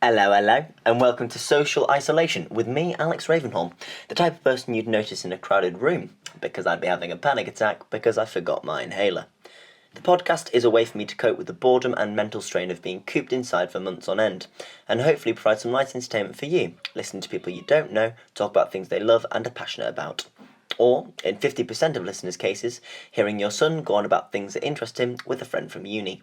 Hello, and welcome to Social Isolation with me, Alex Ravenholm, the type of person you'd notice in a crowded room, because I'd be having a panic attack because I forgot my inhaler. The podcast is a way for me to cope with the boredom and mental strain of being cooped inside for months on end, and hopefully provide some light entertainment for you, listening to people you don't know, talk about things they love and are passionate about. Or, in 50% of listeners' cases, hearing your son go on about things that interest him with a friend from uni.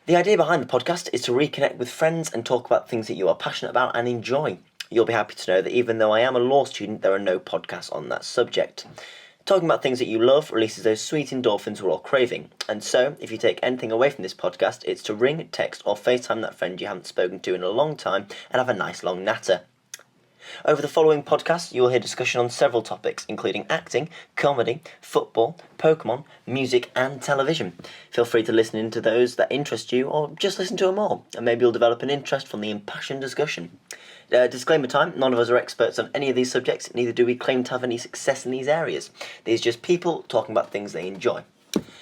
The idea behind the podcast is to reconnect with friends and talk about things that you are passionate about and enjoy. You'll be happy to know that even though I am a law student, there are no podcasts on that subject. Talking about things that you love releases those sweet endorphins we're all craving. And so, if you take anything away from this podcast, it's to ring, text or FaceTime that friend you haven't spoken to in a long time and have a nice long natter. Over the following podcast, you will hear discussion on several topics, including acting, comedy, football, Pokemon, music and television. Feel free to listen into those that interest you, or just listen to them all, and maybe you'll develop an interest from the impassioned discussion. Disclaimer time, none of us are experts on any of these subjects, neither do we claim to have any success in these areas. These are just people talking about things they enjoy.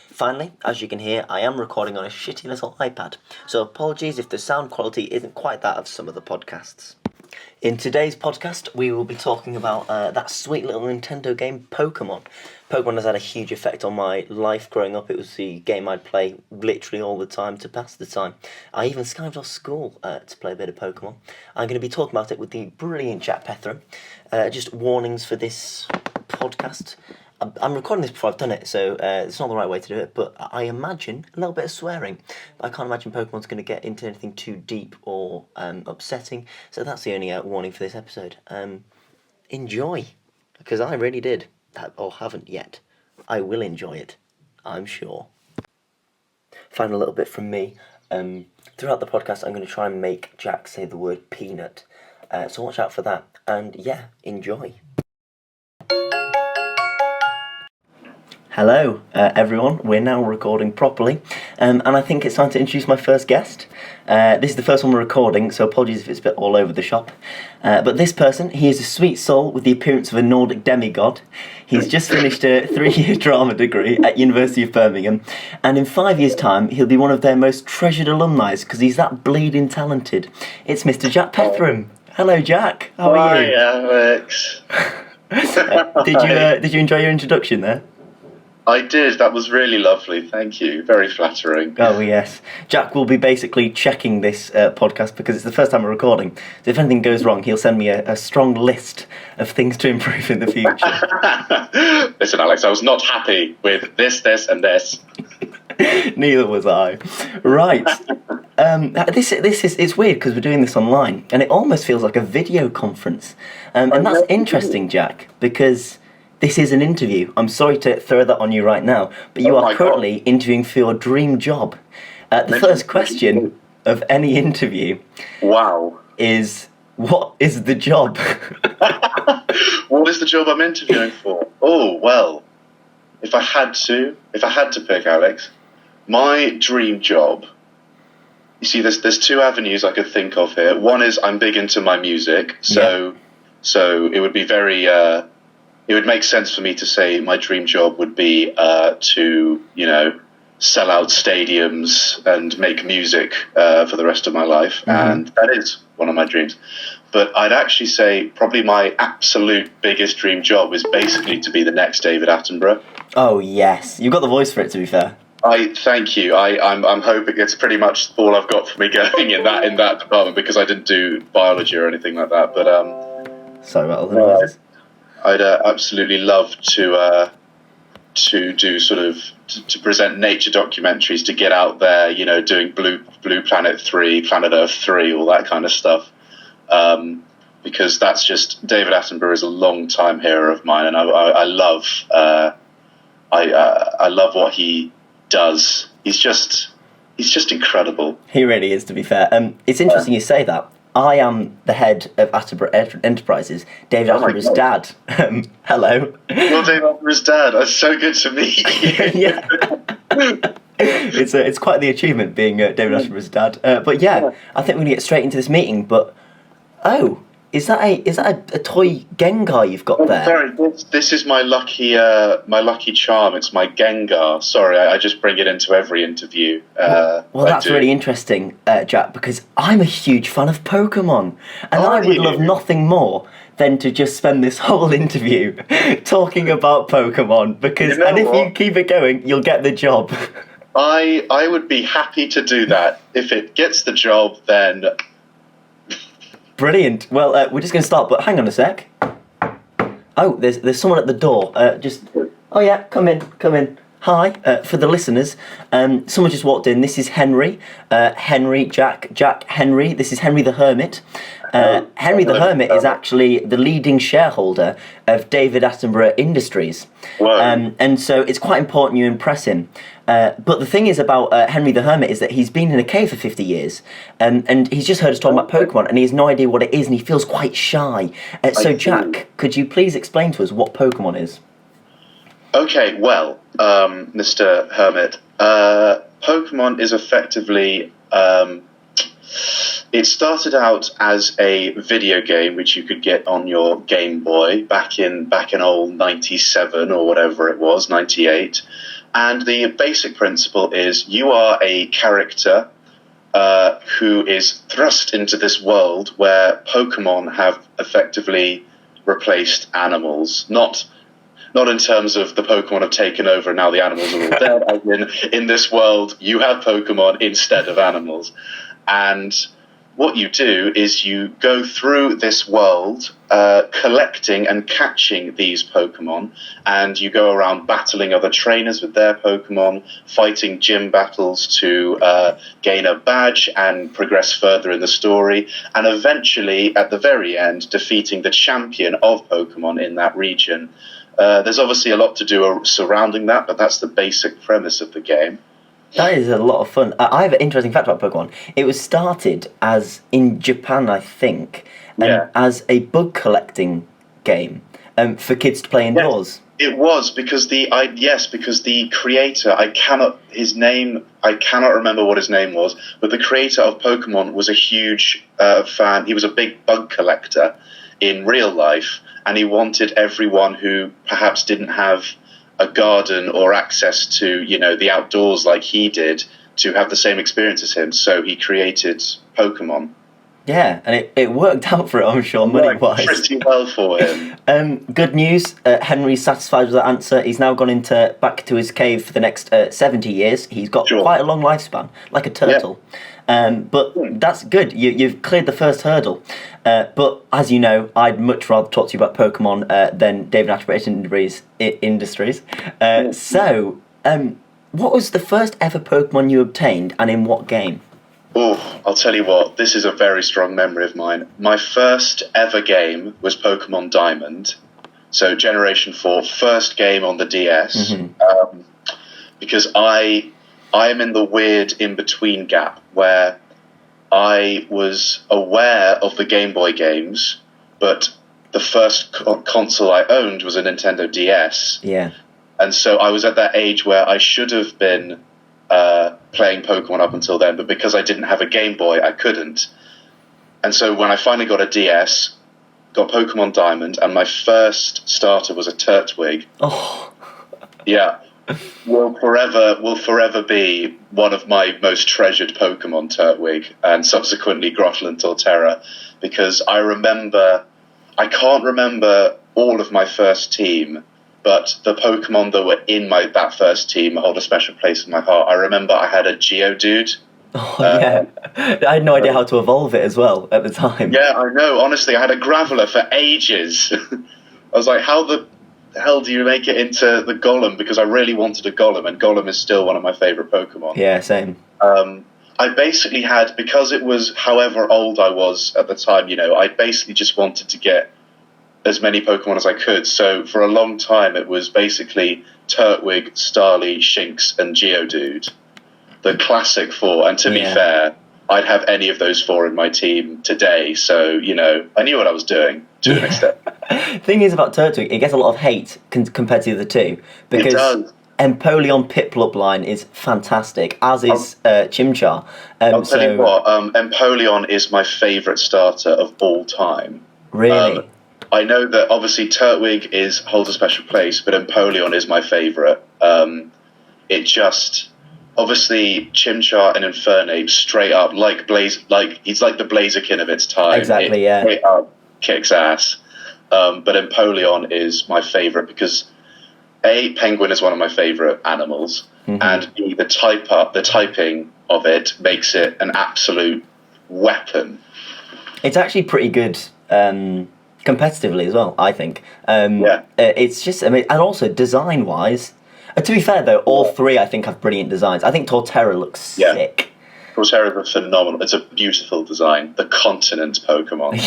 Finally, as you can hear, I am recording on a shitty little iPad, so apologies if the sound quality isn't quite that of some of the podcasts. In today's podcast, we will be talking about that sweet little Nintendo game, Pokemon. Pokemon has had a huge effect on my life growing up. It was the game I'd play literally all the time to pass the time. I even skived off school to play a bit of Pokemon. I'm going to be talking about it with the brilliant Jack Petheram. Just warnings for this podcast. I'm recording this before I've done it, so it's not the right way to do it, but I imagine a little bit of swearing. I can't imagine Pokemon's going to get into anything too deep or upsetting, so that's the only warning for this episode. Enjoy, because I really did, or haven't yet. I will enjoy it, I'm sure. Final little bit from me. Throughout the podcast, I'm going to try and make Jack say the word peanut, so watch out for that, and yeah, enjoy. Hello, everyone. We're now recording properly, and I think it's time to introduce my first guest. This is the first one we're recording, so apologies if it's a bit all over the shop. But this person, he is a sweet soul with the appearance of a Nordic demigod. He's just finished a 3-year drama degree at University of Birmingham, and in 5 years' time, he'll be one of their most treasured alumni because he's that bleeding talented. It's Mr. Jack Petheram. Hello, Jack. How are you? Hi, Alex. Did you enjoy your introduction there? I did. That was really lovely. Thank you. Very flattering. Oh, yes. Jack will be basically checking this podcast because it's the first time we're recording. So if anything goes wrong, he'll send me a strong list of things to improve in the future. Listen, Alex, I was not happy with this, and this. Neither was I. Right. It's weird because we're doing this online, and it almost feels like a video conference. And that's interesting, Jack, because this is an interview. I'm sorry to throw that on you right now, but you are currently interviewing for your dream job. The first question of any interview is, what is the job? What is the job I'm interviewing for? Oh, well, if I had to pick, Alex, my dream job, you see, there's two avenues I could think of here. One is I'm big into my music, so it would be very... it would make sense for me to say my dream job would be to, sell out stadiums and make music for the rest of my life. Mm-hmm. And that is one of my dreams. But I'd actually say probably my absolute biggest dream job is basically to be the next David Attenborough. Oh, yes. You've got the voice for it, to be fair. Thank you. I'm hoping it's pretty much all I've got for me going in that department, because I didn't do biology or anything like that. But sorry about all the noises. I'd absolutely love to do sort of to present nature documentaries, to get out there, doing Blue Planet 3, Planet Earth 3, all that kind of stuff. Because that's just, David Attenborough is a long time hero of mine, and I love what he does. He's just incredible. He really is, to be fair. It's interesting you say that. I am the head of Attenborough Enterprises, David Attenborough's dad. Hello. You're David Attenborough's dad. That's so good to meet you. Yeah. It's quite the achievement being David Attenborough's dad. But yeah, I think we're going to get straight into this meeting. But, Is that a toy Gengar you've got there? Sorry, this is my lucky charm. It's my Gengar. Sorry, I just bring it into every interview. Well, that's really interesting, Jack, because I'm a huge fan of Pokemon, and I would love nothing more than to just spend this whole interview talking about Pokemon, because if you keep it going, you'll get the job. I would be happy to do that. If it gets the job, then... Brilliant. Well, we're just going to start, but hang on a sec. Oh, there's someone at the door. Oh yeah, come in. Hi, for the listeners, someone just walked in. This is Henry. Jack Henry. This is Henry the Hermit. Henry the Hermit is actually the leading shareholder of David Attenborough Industries. And so it's quite important you impress him. But the thing is about Henry the Hermit is that he's been in a cave for 50 years, and he's just heard us talking about Pokemon, and he has no idea what it is, and he feels quite shy. So Jack, could you please explain to us what Pokemon is? Okay, well, Mr. Hermit, Pokemon is effectively... it started out as a video game which you could get on your Game Boy back in old 97 or whatever it was, 98. And the basic principle is you are a character who is thrust into this world where Pokemon have effectively replaced animals. Not in terms of the Pokemon have taken over and now the animals are all dead. As in this world, you have Pokemon instead of animals. And what you do is you go through this world collecting and catching these Pokemon, and you go around battling other trainers with their Pokemon, fighting gym battles to gain a badge and progress further in the story, and eventually, at the very end, defeating the champion of Pokemon in that region. There's obviously a lot to do surrounding that, but that's the basic premise of the game. That is a lot of fun. I have an interesting fact about Pokemon. It was started as, in Japan, I think, as a bug collecting game for kids to play indoors. Yes, it was, because the creator, I cannot remember what his name was, but the creator of Pokemon was a huge fan. He was a big bug collector in real life, and he wanted everyone who perhaps didn't have a garden or access to, the outdoors like he did to have the same experience as him. So he created Pokemon. Yeah, and it worked out for him, I'm sure, money-wise. Pretty well for him. Good news, Henry's satisfied with that answer. He's now gone back to his cave for the next 70 years. He's got quite a long lifespan, like a turtle. But that's good. You've cleared the first hurdle. But as you know, I'd much rather talk to you about Pokemon than David Attenborough Industries. So, what was the first ever Pokemon you obtained, and in what game? Oh, I'll tell you what, this is a very strong memory of mine. My first ever game was Pokemon Diamond. So Generation 4, first game on the DS. Mm-hmm. Because I am in the weird in-between gap where I was aware of the Game Boy games, but the first console I owned was a Nintendo DS. Yeah. And so I was at that age where I should have been playing Pokemon up until then, but because I didn't have a Game Boy, I couldn't. And so when I finally got a DS, got Pokemon Diamond, and my first starter was a Turtwig. Oh. Yeah. Will forever be one of my most treasured Pokemon, Turtwig, and subsequently Grottle and Torterra, because I can't remember all of my first team, but the Pokemon that were in that first team hold a special place in my heart. I remember I had a Geodude. Oh, yeah. I had no idea how to evolve it as well at the time. Yeah, I know. Honestly, I had a Graveler for ages. I was like, how the hell do you make it into the Golem? Because I really wanted a Golem, and Golem is still one of my favourite Pokemon. Yeah, same. I basically had, because it was however old I was at the time, I basically just wanted to get as many Pokemon as I could. So for a long time, it was basically Turtwig, Starly, Shinx, and Geodude. The classic four. And to be fair, I'd have any of those four in my team today. So, I knew what I was doing to an extent. Thing is about Turtwig, it gets a lot of hate compared to the other two. Because it does. Empoleon Piplup line is fantastic, as is Chimchar. I'll tell you what, Empoleon is my favourite starter of all time. Really? I know that obviously Turtwig holds a special place, but Empoleon is my favourite. It just obviously Chimchar and Infernape straight up he's like the Blaziken of its time. Exactly, it yeah. Straight up kicks ass. But Empoleon is my favourite because A, Penguin is one of my favourite animals, and B, the typing of it makes it an absolute weapon. It's actually pretty good competitively as well, I think. It's just, I mean, and also design-wise, to be fair though, all three I think have brilliant designs. I think Torterra looks sick. Torterra is phenomenal. It's a beautiful design. The continent Pokemon.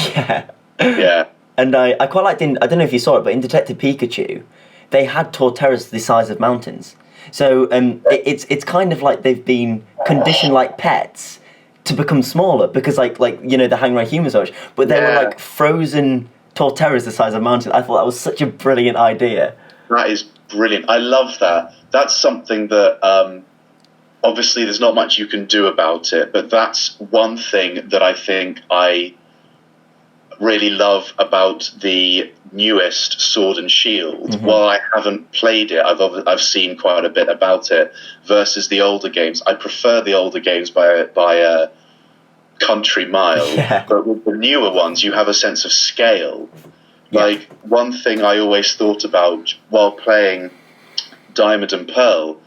Yeah. And I quite liked, I don't know if you saw it, but in Detective Pikachu, they had Torterras the size of mountains. So it's kind of like they've been conditioned like pets to become smaller because like they hang around humans so much, but they were like frozen Torterras the size of mountains. I thought that was such a brilliant idea. That is brilliant. I love that. That's something that obviously there's not much you can do about it, but that's one thing that I think I really love about the newest Sword and Shield. While I haven't played it, I've seen quite a bit about it versus the older games. I prefer the older games by a country mile, but with the newer ones, you have a sense of scale. Like one thing I always thought about while playing Diamond and Pearl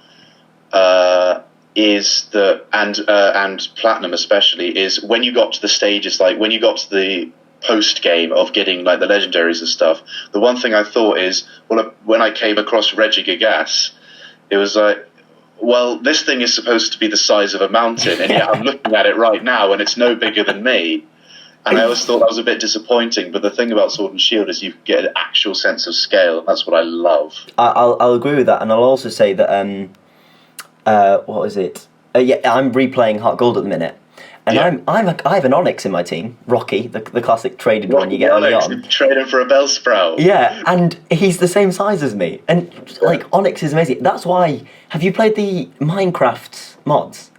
is that, and Platinum especially, is when you got to the stages, like when you got to the post game of getting like the legendaries and stuff, the one thing I thought is, well, when I came across Regigigas, it was like, well, this thing is supposed to be the size of a mountain, and yet I'm looking at it right now and it's no bigger than me. And I always thought that was a bit disappointing, but the thing about Sword and Shield is you get an actual sense of scale, and that's what I love. I'll agree with that, and I'll also say that what is it? I'm replaying Heart Gold at the minute, and I have an Onyx in my team, Rocky, the classic traded one you get early on. Trade him for a Bellsprout. Yeah, and he's the same size as me, and like Onyx is amazing. That's why. Have you played the Minecraft mods?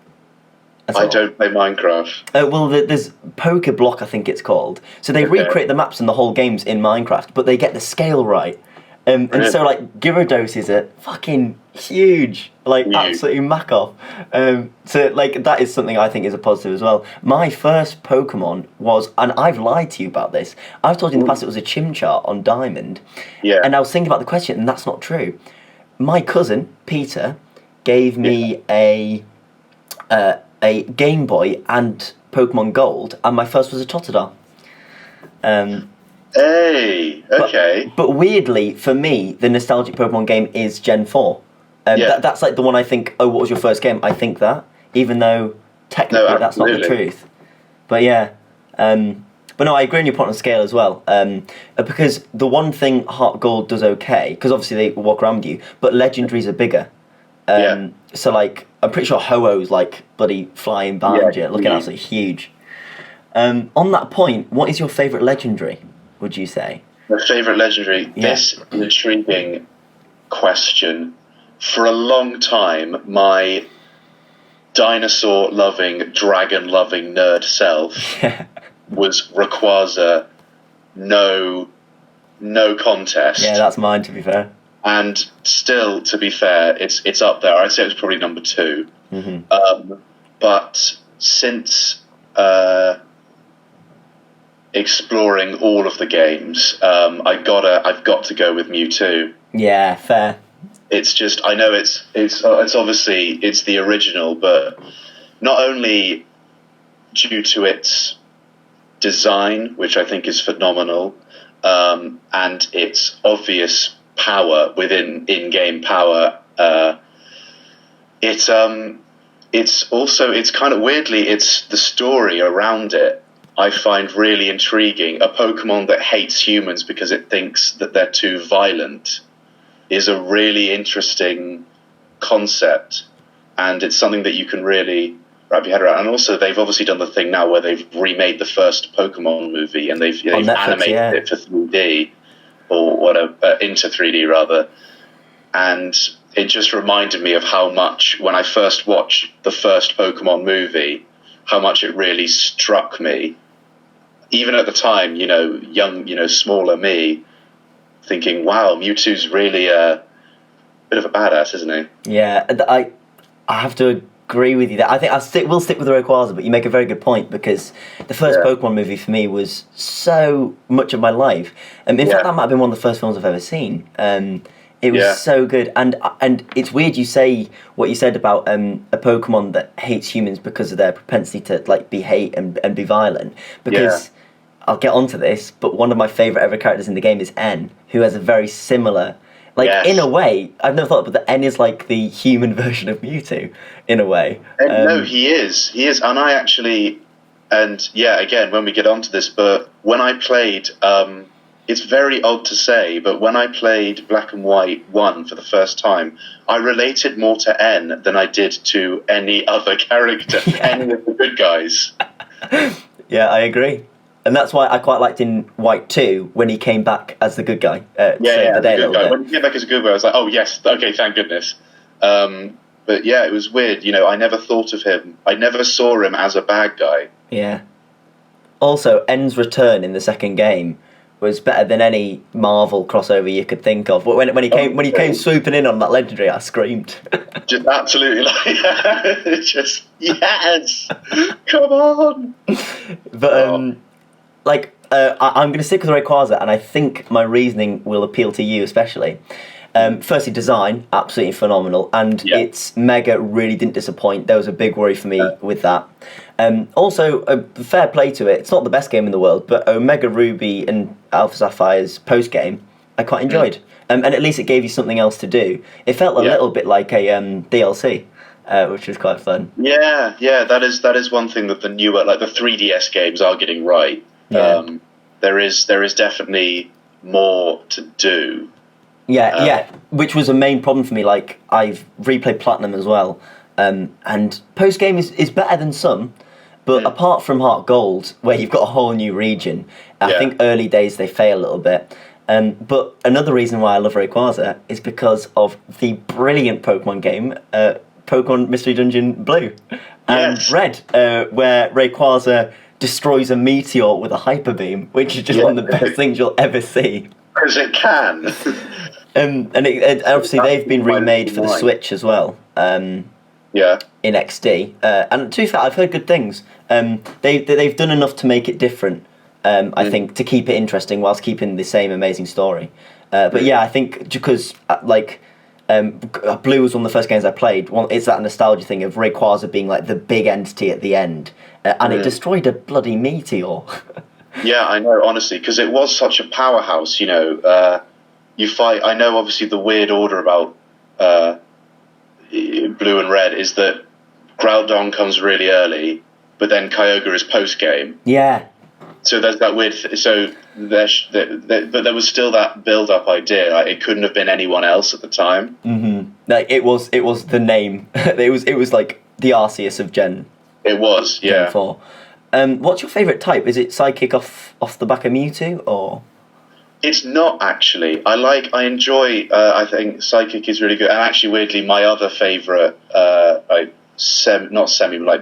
I don't play Minecraft. Well, there's Poker Block, I think it's called. So they recreate the maps and the whole games in Minecraft, but they get the scale right. And so, like, Gyarados are fucking huge. Like, absolutely mack off. So, like, that is something I think is a positive as well. My first Pokemon was, and I've lied to you about this, I've told you in the past it was a Chimchar on Diamond. Yeah. And I was thinking about the question, and that's not true. My cousin, Peter, gave me a Game Boy and Pokemon Gold, and my first was a Totodile. Hey, okay. But weirdly, for me, the nostalgic Pokemon game is Gen 4. That's like the one I think, what was your first game? I think that, even though technically that's not the truth. But yeah. But no, I agree on your point on scale as well. Because the one thing Heart Gold does okay, because obviously they walk around with you, but legendaries are bigger. So, like, I'm pretty sure Ho-Oh's, like, bloody flying behind you, looking absolutely huge. On that point, what is your favourite legendary, would you say? My favourite legendary? This is an intriguing question. For a long time, my dinosaur-loving, dragon-loving nerd self was Rayquaza, no contest. Yeah, that's mine, to be fair. And still, to be fair, it's up there. I'd say it's probably number 2. But since exploring all of the games, I've got to go with Mewtwo. Yeah, fair. It's just, I know it's obviously it's the original, but not only due to its design, which I think is phenomenal, and its obvious power within in-game power, it's kind of weirdly, it's the story around it I find really intriguing. A Pokemon that hates humans because it thinks that they're too violent is a really interesting concept, and it's something that you can really wrap your head around. And also, they've obviously done the thing now where they've remade the first Pokemon movie, and they've Netflix, animated it for 3D, or whatever, into 3D rather. And it just reminded me of how much, when I first watched the first Pokemon movie, how much it really struck me. even at the time, young, smaller me, thinking, wow, Mewtwo's really a bit of a badass, isn't he? Yeah, I have to agree with you there. I think we'll stick with the Rayquaza, but you make a very good point, because the first Pokemon movie for me was so much of my life. In fact, that might have been one of the first films I've ever seen. It was so good, and it's weird you say what you said about a Pokemon that hates humans because of their propensity to like be hate and be violent. Because I'll get onto this, but one of my favourite ever characters in the game is N, who has a very similar. In a way, I've never thought, but that N is like the human version of Mewtwo, in a way. No, he is, and I actually, again, when we get onto this, but when I played, it's very odd to say, but when I played Black and White 1 for the first time, I related more to N than I did to any other character, any of the good guys. Yeah, I agree. And that's why I quite liked in White 2 when he came back as the good guy. The good guy. When he came back as a good guy, I was like, oh yes, okay, thank goodness. But yeah, it was weird. I never thought of him. I never saw him as a bad guy. Yeah. Also, N's return in the second game was better than any Marvel crossover you could think of. When he came swooping in on that legendary, I screamed. Just absolutely just yes, come on. But I'm going to stick with Rayquaza, and I think my reasoning will appeal to you especially. Firstly, design, absolutely phenomenal, and its Mega really didn't disappoint. There was a big worry for me with that. Also, fair play to it. It's not the best game in the world, but Omega Ruby and Alpha Sapphire's post-game, I quite enjoyed. And at least it gave you something else to do. It felt a little bit like a DLC, which was quite fun. Yeah, that is one thing that the newer, like the 3DS games, are getting right. Yeah. There is definitely more to do. Yeah, which was a main problem for me. Like, I've replayed Platinum as well, and post-game is better than some, but apart from Heart Gold, where you've got a whole new region, I think early days they fail a little bit. But another reason why I love Rayquaza is because of the brilliant Pokemon game, Pokemon Mystery Dungeon Blue and Red, where Rayquaza destroys a meteor with a hyper beam, which is just one of the best things you'll ever see. Because it can. And obviously they've been remade for the Switch as well. In XD. And to be fair, I've heard good things. They've done enough to make it different, I think, to keep it interesting whilst keeping the same amazing story. But yeah, I think because Blue was one of the first games I played. It's that nostalgia thing of Rayquaza being like the big entity at the end, and it destroyed a bloody meteor. Yeah, I know, honestly, because it was such a powerhouse. You fight. I know, obviously, the weird order about Blue and Red is that Groudon comes really early, but then Kyogre is post game. Yeah. So there's that weird. But there was still that build-up idea. Like, it couldn't have been anyone else at the time. Mm-hmm. Like it was the name. it was like the Arceus of Gen. It was, yeah. Gen 4. What's your favourite type? Is it Psychic off the back of Mewtwo, or? It's not actually. I enjoy. I think Psychic is really good, and actually, weirdly, my other favourite,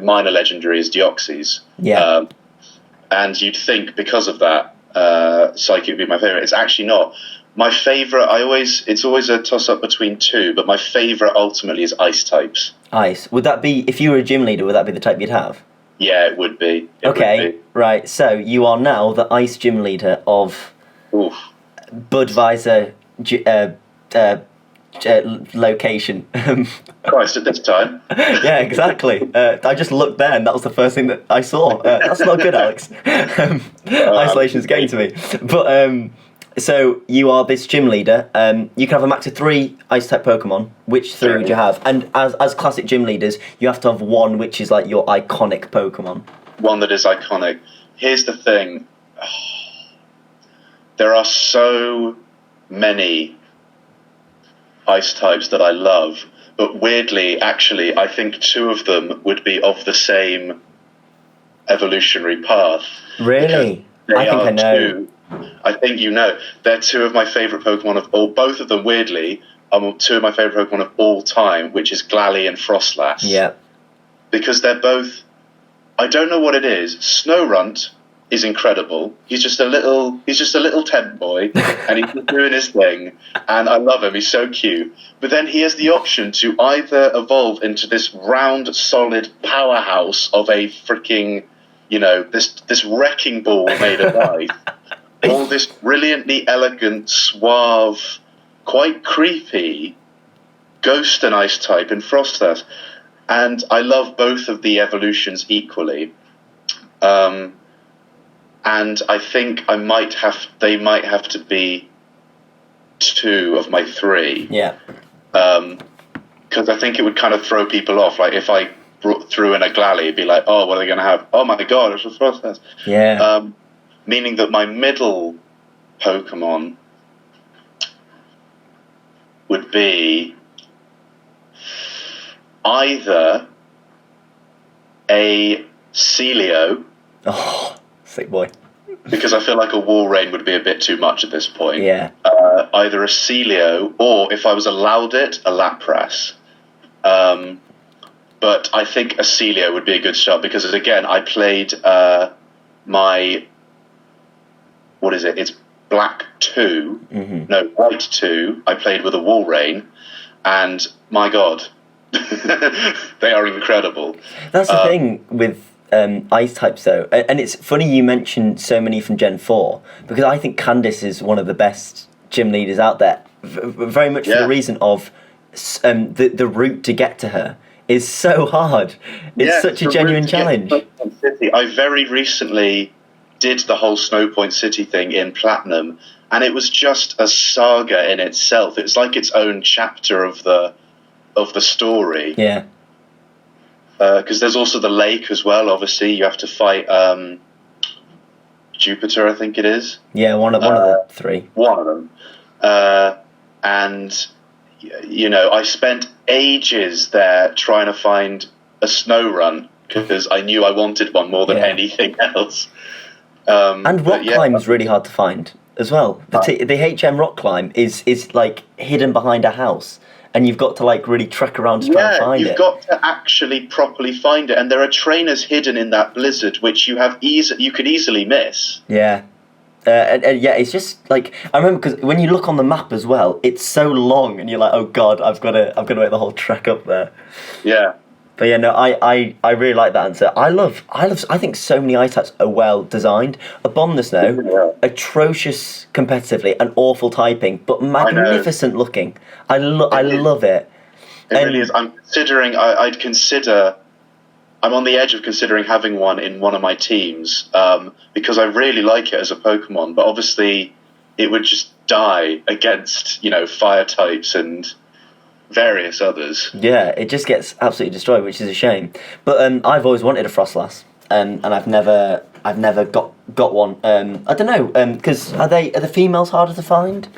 minor legendary is Deoxys. Yeah. And you'd think because of that, Psychic would be my favourite. It's actually not. My favourite, it's always a toss-up between two, but my favourite ultimately is Ice types. Ice. Would that be, if you were a gym leader, would that be the type you'd have? Yeah, it would be. Right. So you are now the Ice gym leader of Budweiser location. Christ, at this time. Yeah, exactly. I just looked there and that was the first thing that I saw. That's not good, Alex. Isolation's getting to me. But so you are this gym leader. You can have a max of 3 Ice-type Pokemon. Which 3 would you have? And as classic gym leaders, you have to have one which is like your iconic Pokemon. One that is iconic. Here's the thing. There are so many Ice types that I love, but weirdly, actually, I think 2 of them would be of the same evolutionary path. Really? I think I know. I think you know. They're 2 of my favourite Pokemon of all. Both of them, weirdly, are 2 of my favourite Pokemon of all time, which is Glalie and Frostlass. Yeah. Because they're both. I don't know what it is. Snorunt is incredible. He's just a little tent boy, and he's just doing his thing, and I love him. He's so cute. But then he has the option to either evolve into this round, solid powerhouse of a freaking, this wrecking ball made of ice, or this brilliantly elegant, suave, quite creepy ghost and ice type in Frostas. And I love both of the evolutions equally. And I think they might have to be 2 of my 3. Yeah. Because I think it would kind of throw people off. Like if I threw in a Glalie, it'd be like, oh, what are they going to have? Oh my god, it's a Frostas. Yeah. Meaning that my middle Pokemon would be either a Celio. Oh, sick boy. Because I feel like a Walrein would be a bit too much at this point. Yeah. Either a Celio, or if I was allowed it, a Lapras. But I think a Celio would be a good start, because again, I played my... What is it? It's Black 2. Mm-hmm. No, White 2. I played with a Walrein, and my god, they are incredible. That's the thing with ice types, though. And it's funny you mentioned so many from Gen 4, because I think Candice is one of the best gym leaders out there, very much for the reason of the route to get to her is so hard. It's such a genuine challenge. I very recently did the whole Snowpoint City thing in Platinum, and it was just a saga in itself. It's like its own chapter of the story. Yeah. Because there's also the lake as well. Obviously, you have to fight Jupiter, I think it is. Yeah, one of the 3. One of them. And I spent ages there trying to find a snow run, because I knew I wanted one more than anything else. And rock climb is really hard to find as well. The HM rock climb is like hidden behind a house, and you've got to like really trek around to try and find it. You've got to actually properly find it, and there are trainers hidden in that blizzard which you could easily miss. Yeah. And yeah, it's just like, I remember, because when you look on the map as well, it's so long, and you're like, oh god, I've got to make the whole trek up there. Yeah. But yeah, no, I really like that answer. I think so many ice types are well designed. Upon the Snow, atrocious competitively and awful typing, but magnificent looking. I love it. It really is. I'm on the edge of considering having one in one of my teams, because I really like it as a Pokemon, but obviously it would just die against, fire types and various others. Yeah, it just gets absolutely destroyed, which is a shame. But I've always wanted a Frostlass, and I've never got one. I don't know, because are the females harder to find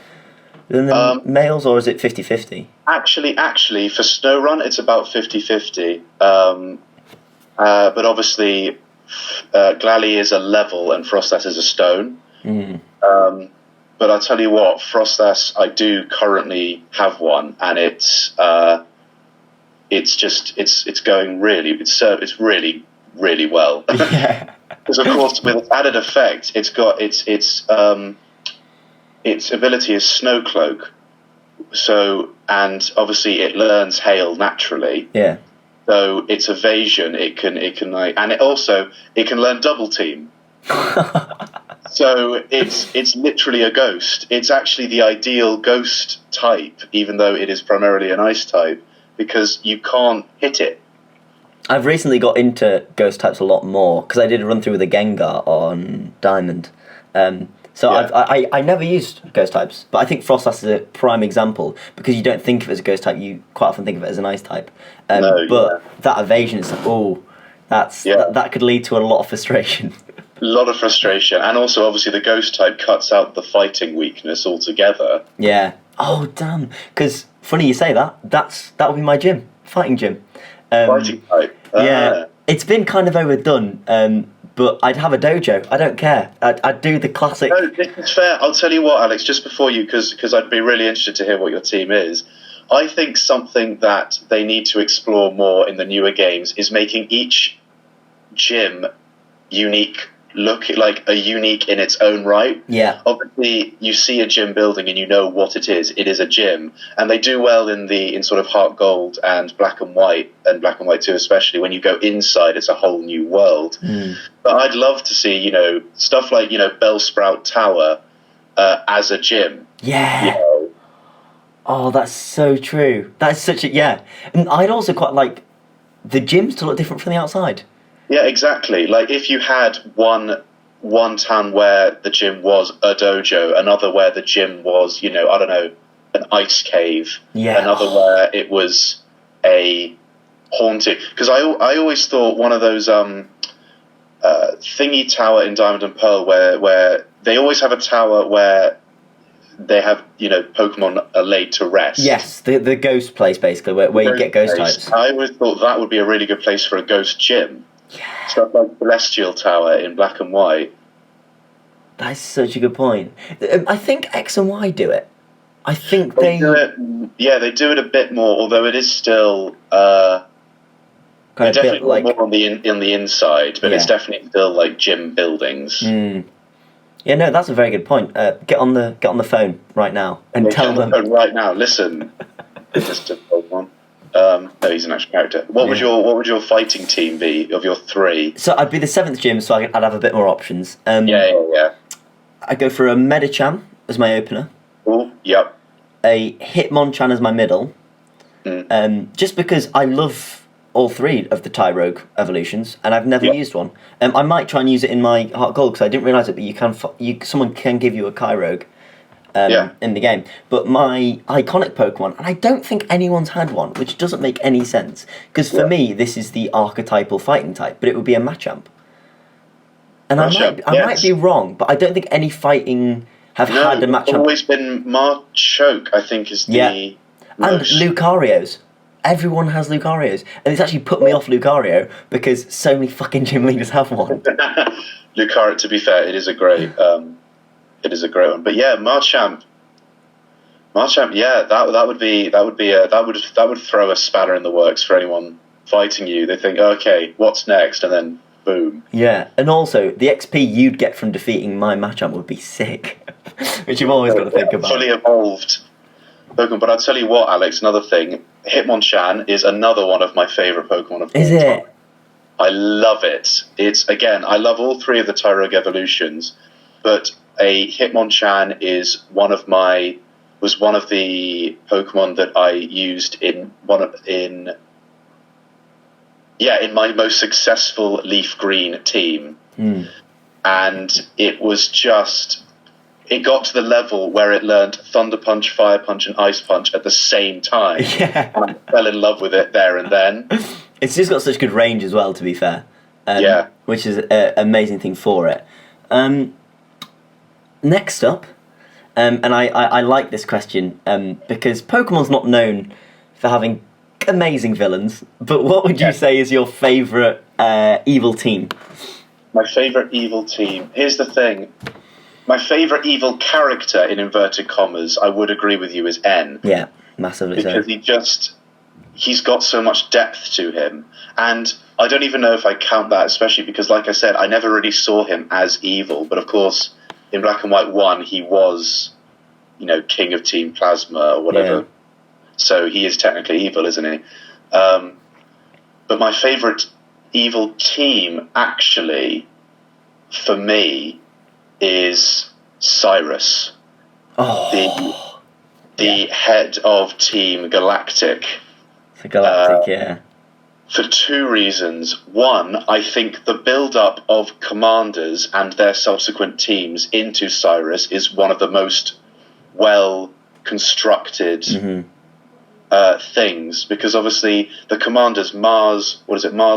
than the males, or is it 50-50? Actually, for Snowrun, it's about 50-50. But obviously, Glalie is a level and Frostas is a stone. Mm. But I'll tell you what, Frostas, I do currently have one, and it's going really, really well. Yeah. Because of course, with its added effect, it's got its ability is Snow Cloak. So, and obviously it learns Hail naturally. Yeah. So its evasion, it can like, and it can learn Double Team. So it's literally a ghost. It's actually the ideal ghost type, even though it is primarily an ice type, because you can't hit it. I've recently got into ghost types a lot more, because I did a run through with a Gengar on Diamond. I never used ghost types, but I think Frostlass is a prime example, because you don't think of it as a ghost type, you quite often think of it as an ice type. That evasion is that could lead to a lot of frustration. A lot of frustration, and also obviously the ghost type cuts out the fighting weakness altogether. Yeah. Oh damn! Because funny you say that. That would be my gym, fighting gym. Fighting type. Yeah. It's been kind of overdone. But I'd have a dojo. I don't care. I'd do the classic. No, this is fair. I'll tell you what, Alex. Just before you, because I'd be really interested to hear what your team is. I think something that they need to explore more in the newer games is making each gym unique look like a unique in its own right. Yeah. Obviously, you see a gym building and you know what it is. It is a gym, and they do well in sort of Heart Gold and Black and White 2 especially. When you go inside, it's a whole new world. But I'd love to see, stuff like, Bellsprout Tower as a gym. Yeah. Oh, that's so true. That's such a... Yeah. And I'd also quite like the gyms to look different from the outside. Yeah, exactly. Like, if you had one town where the gym was a dojo, another where the gym was, I don't know, an ice cave, another where it was a haunted... Because I always thought one of those thingy tower in Diamond and Pearl where they always have a tower where they have, Pokemon are laid to rest. Yes, the ghost place, basically, where you get ghost types. I always thought that would be a really good place for a ghost gym. Yeah. Stuff like Celestial Tower in Black and White. That's such a good point. I think X and Y do it. I think they do it. Yeah, they do it a bit more, although it is still definitely more on the inside, but it's definitely still like gym buildings. Yeah, no, that's a very good point. Get on the phone right now and tell them. Right now, listen, Mr. Pokemon. No, he's an actual character. What would your fighting team be of your 3? So I'd be the 7th gym, so I'd have a bit more options. Yeah. I'd go for a Medicham as my opener. Oh, yep. A Hitmonchan as my middle. Just because I love all 3 of the Tyrogue evolutions, and I've never used one. I might try and use it in my Heart Gold, because I didn't realise it, but someone can give you a Kyrogue in the game. But my iconic Pokemon, and I don't think anyone's had one, which doesn't make any sense, because for me, this is the archetypal fighting type, but it would be a Machamp. And I might be wrong, but I don't think any fighting have had a Machamp. It's always been Machoke, I think, is the most... And Lucarios. Everyone has Lucarios. And it's actually put me off Lucario because so many fucking gym leaders have one. Lucario, to be fair, it is a great one. But yeah, Machamp, yeah, that would throw a spanner in the works for anyone fighting you. They think, okay, what's next? And then boom. Yeah, and also the XP you'd get from defeating my Machamp would be sick, which you've always got to think about. Fully evolved Pokemon. But I'll tell you what, Alex, another thing, Hitmonchan is another one of my favourite Pokemon of all time. Is it? I love it. I love all 3 of the Tyrogue evolutions, but a Hitmonchan was one of the Pokemon that I used in my most successful Leaf Green team. And it was it got to the level where it learned Thunder Punch, Fire Punch, and Ice Punch at the same time. Yeah. And I fell in love with it there and then. It's just got such good range as well, to be fair. Which is an amazing thing for it. Next up, and I like this question because Pokemon's not known for having amazing villains, but what would you say is your favourite evil team? My favourite evil team. Here's the thing. My favourite evil character, in inverted commas, I would agree with you, is N. Yeah, massively because he's got so much depth to him. And I don't even know if I count that, especially because, like I said, I never really saw him as evil. But of course, in Black and White 1, he was, king of Team Plasma or whatever. Yeah. So he is technically evil, isn't he? But my favourite evil team, actually, for me, is Cyrus. Oh. The head of Team Galactic. For Galactic, yeah. For 2 reasons. One, I think the build-up of commanders and their subsequent teams into Cyrus is one of the most well-constructed things, because obviously the commanders, Mars,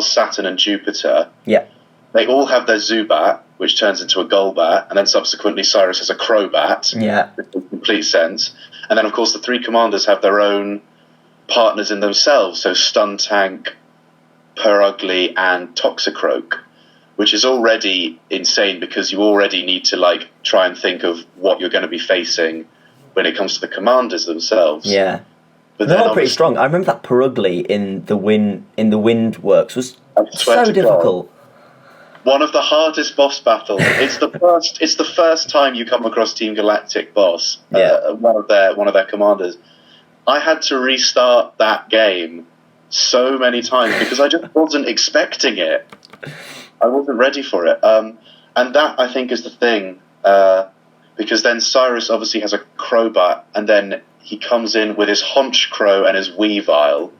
Saturn, and Jupiter, they all have their Zubat, which turns into a Golbat, and then subsequently Cyrus has a Crobat, which makes complete sense. And then, of course, the 3 commanders have their own partners in themselves, so Stuntank, Purugly, and Toxicroak, which is already insane because you already need to try and think of what you're going to be facing when it comes to the commanders themselves. Yeah, but they're all pretty strong. I remember that Purugly in the wind works was so difficult. one of the hardest boss battles. It's the first time you come across Team Galactic boss. One of their commanders. I had to restart that game so many times because I just wasn't expecting it. I wasn't ready for it. And that, I think, is the thing. Because then Cyrus obviously has a Crobat, and then he comes in with his Haunch Crow and his Weavile.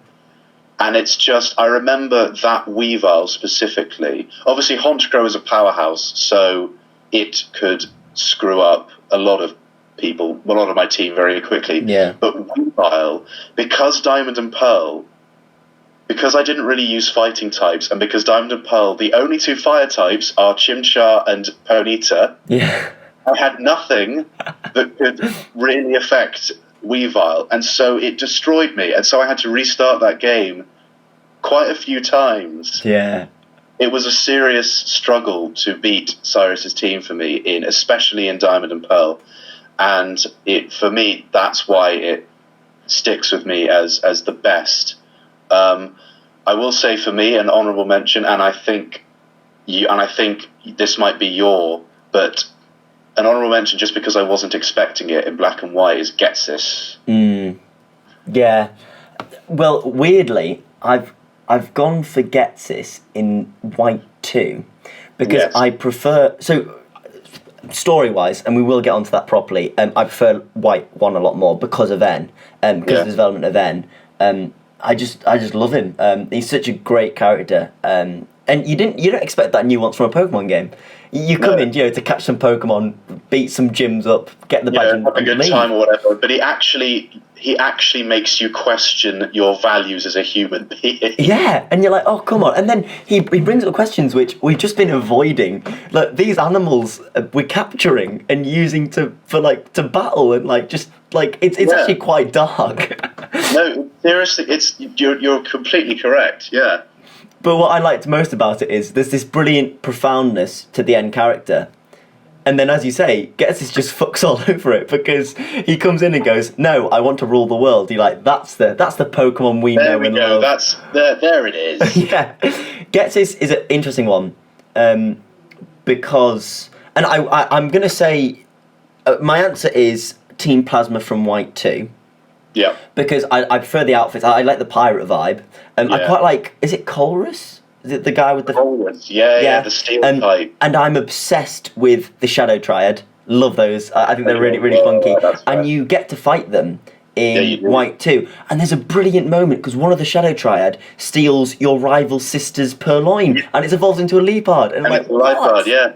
And it's just, I remember that Weavile specifically. Obviously, Haunch Crow is a powerhouse, so it could screw up a lot of people, a lot of my team very quickly. Yeah. But Weavile, because Diamond and Pearl, because I didn't really use fighting types, and because Diamond and Pearl, the only two fire types are Chimchar and Ponyta, I had nothing that could really affect Weavile, and so it destroyed me, and so I had to restart that game quite a few times. Yeah. It was a serious struggle to beat Cyrus's team for me, especially in Diamond and Pearl, and for me, that's why it sticks with me as the best. I will say for me an honourable mention, and I think this might be but an honourable mention just because I wasn't expecting it in Black and White is Getsis. Yeah. Well, weirdly, I've gone for Getsis in White 2 because I prefer. So, story-wise, and we will get onto that properly. I prefer White 1 a lot more because of N, because of the development of N. I just love him. He's such a great character. And you don't expect that nuance from a Pokemon game. You come in, to catch some Pokemon, beat some gyms up, get the badge, and have a good leave. time or whatever. But he actually makes you question your values as a human being. Yeah, and you're like, oh, come on. And then he brings up questions which we've just been avoiding. Like, these animals we're capturing and using to battle, and it's actually quite dark. No, seriously, you're completely correct. Yeah. But what I liked most about it is there's this brilliant profoundness to the end character. And then, as you say, Getsis just fucks all over it because he comes in and goes, no, I want to rule the world. You're like, that's the Pokemon we know and love. There it is. Yeah. Getsis is an interesting one because... And I'm going to say... my answer is Team Plasma from White 2. Yeah. Because I prefer the outfits. I like the pirate vibe. I quite like... Is it Colrus? Is it the guy with the... Colrus, yeah, the steel type. And I'm obsessed with the Shadow Triad. Love those. I think they're really, really funky. And you get to fight them in White 2. And there's a brilliant moment because one of the Shadow Triad steals your rival sister's Purloin. And it's evolved into a Leopard. And I'm like, it's a Leopard, yeah.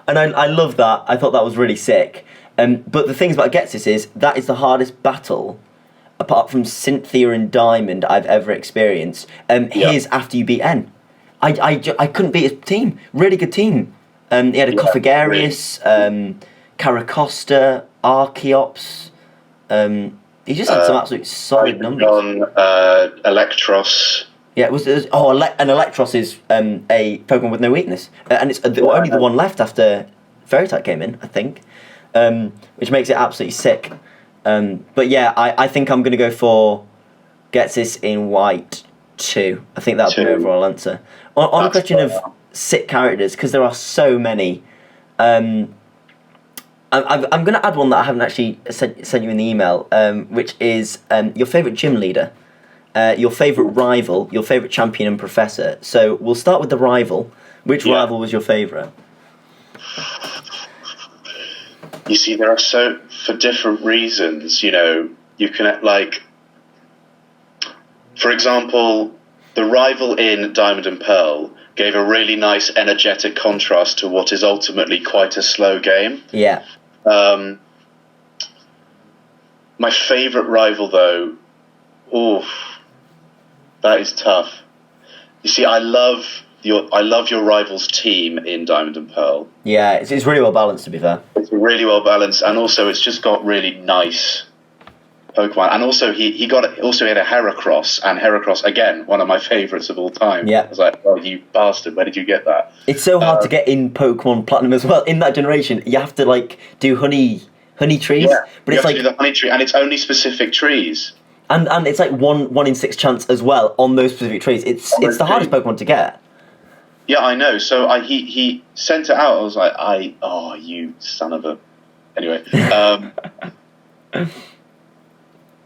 And I love that. I thought that was really sick. But the things about Getsis is that is the hardest battle apart from Cynthia and Diamond I've ever experienced. His after you beat N. I couldn't beat his team. Really good team. He had a Coffagarius, Caracosta, Archeops. He just had some absolute solid numbers. Electros. Yeah, an Electros is a Pokemon with no weakness. And it's only the one left after Fairytite came in, I think. Which makes it absolutely sick. But yeah, I think I'm going to go for Getsis in White 2. I think that would be my overall answer. On the question of sick characters, because there are so many, I'm going to add one that I haven't actually sent you in the email, which is your favourite gym leader, your favourite rival, your favourite champion and professor. So we'll start with the rival. Which rival was your favourite? You see, there are for different reasons, you can, for example, the rival in Diamond and Pearl gave a really nice energetic contrast to what is ultimately quite a slow game. Yeah. My favourite rival, though, that is tough. You see, I love your rival's team in Diamond and Pearl. Yeah, it's really well balanced, to be fair. It's really well balanced, and also it's just got really nice Pokemon. And also he had a Heracross, and Heracross, again, one of my favourites of all time. Yeah. I was like, oh, you bastard, where did you get that? It's so hard to get in Pokemon Platinum as well. In that generation, you have to do honey trees. Yeah, but you it's have to do the honey tree, and it's only specific trees. And it's 1 in 6 chance as well on those specific trees. It's the hardest Pokemon to get. Yeah, I know. So he sent it out. I was like, oh, you son of a. Anyway,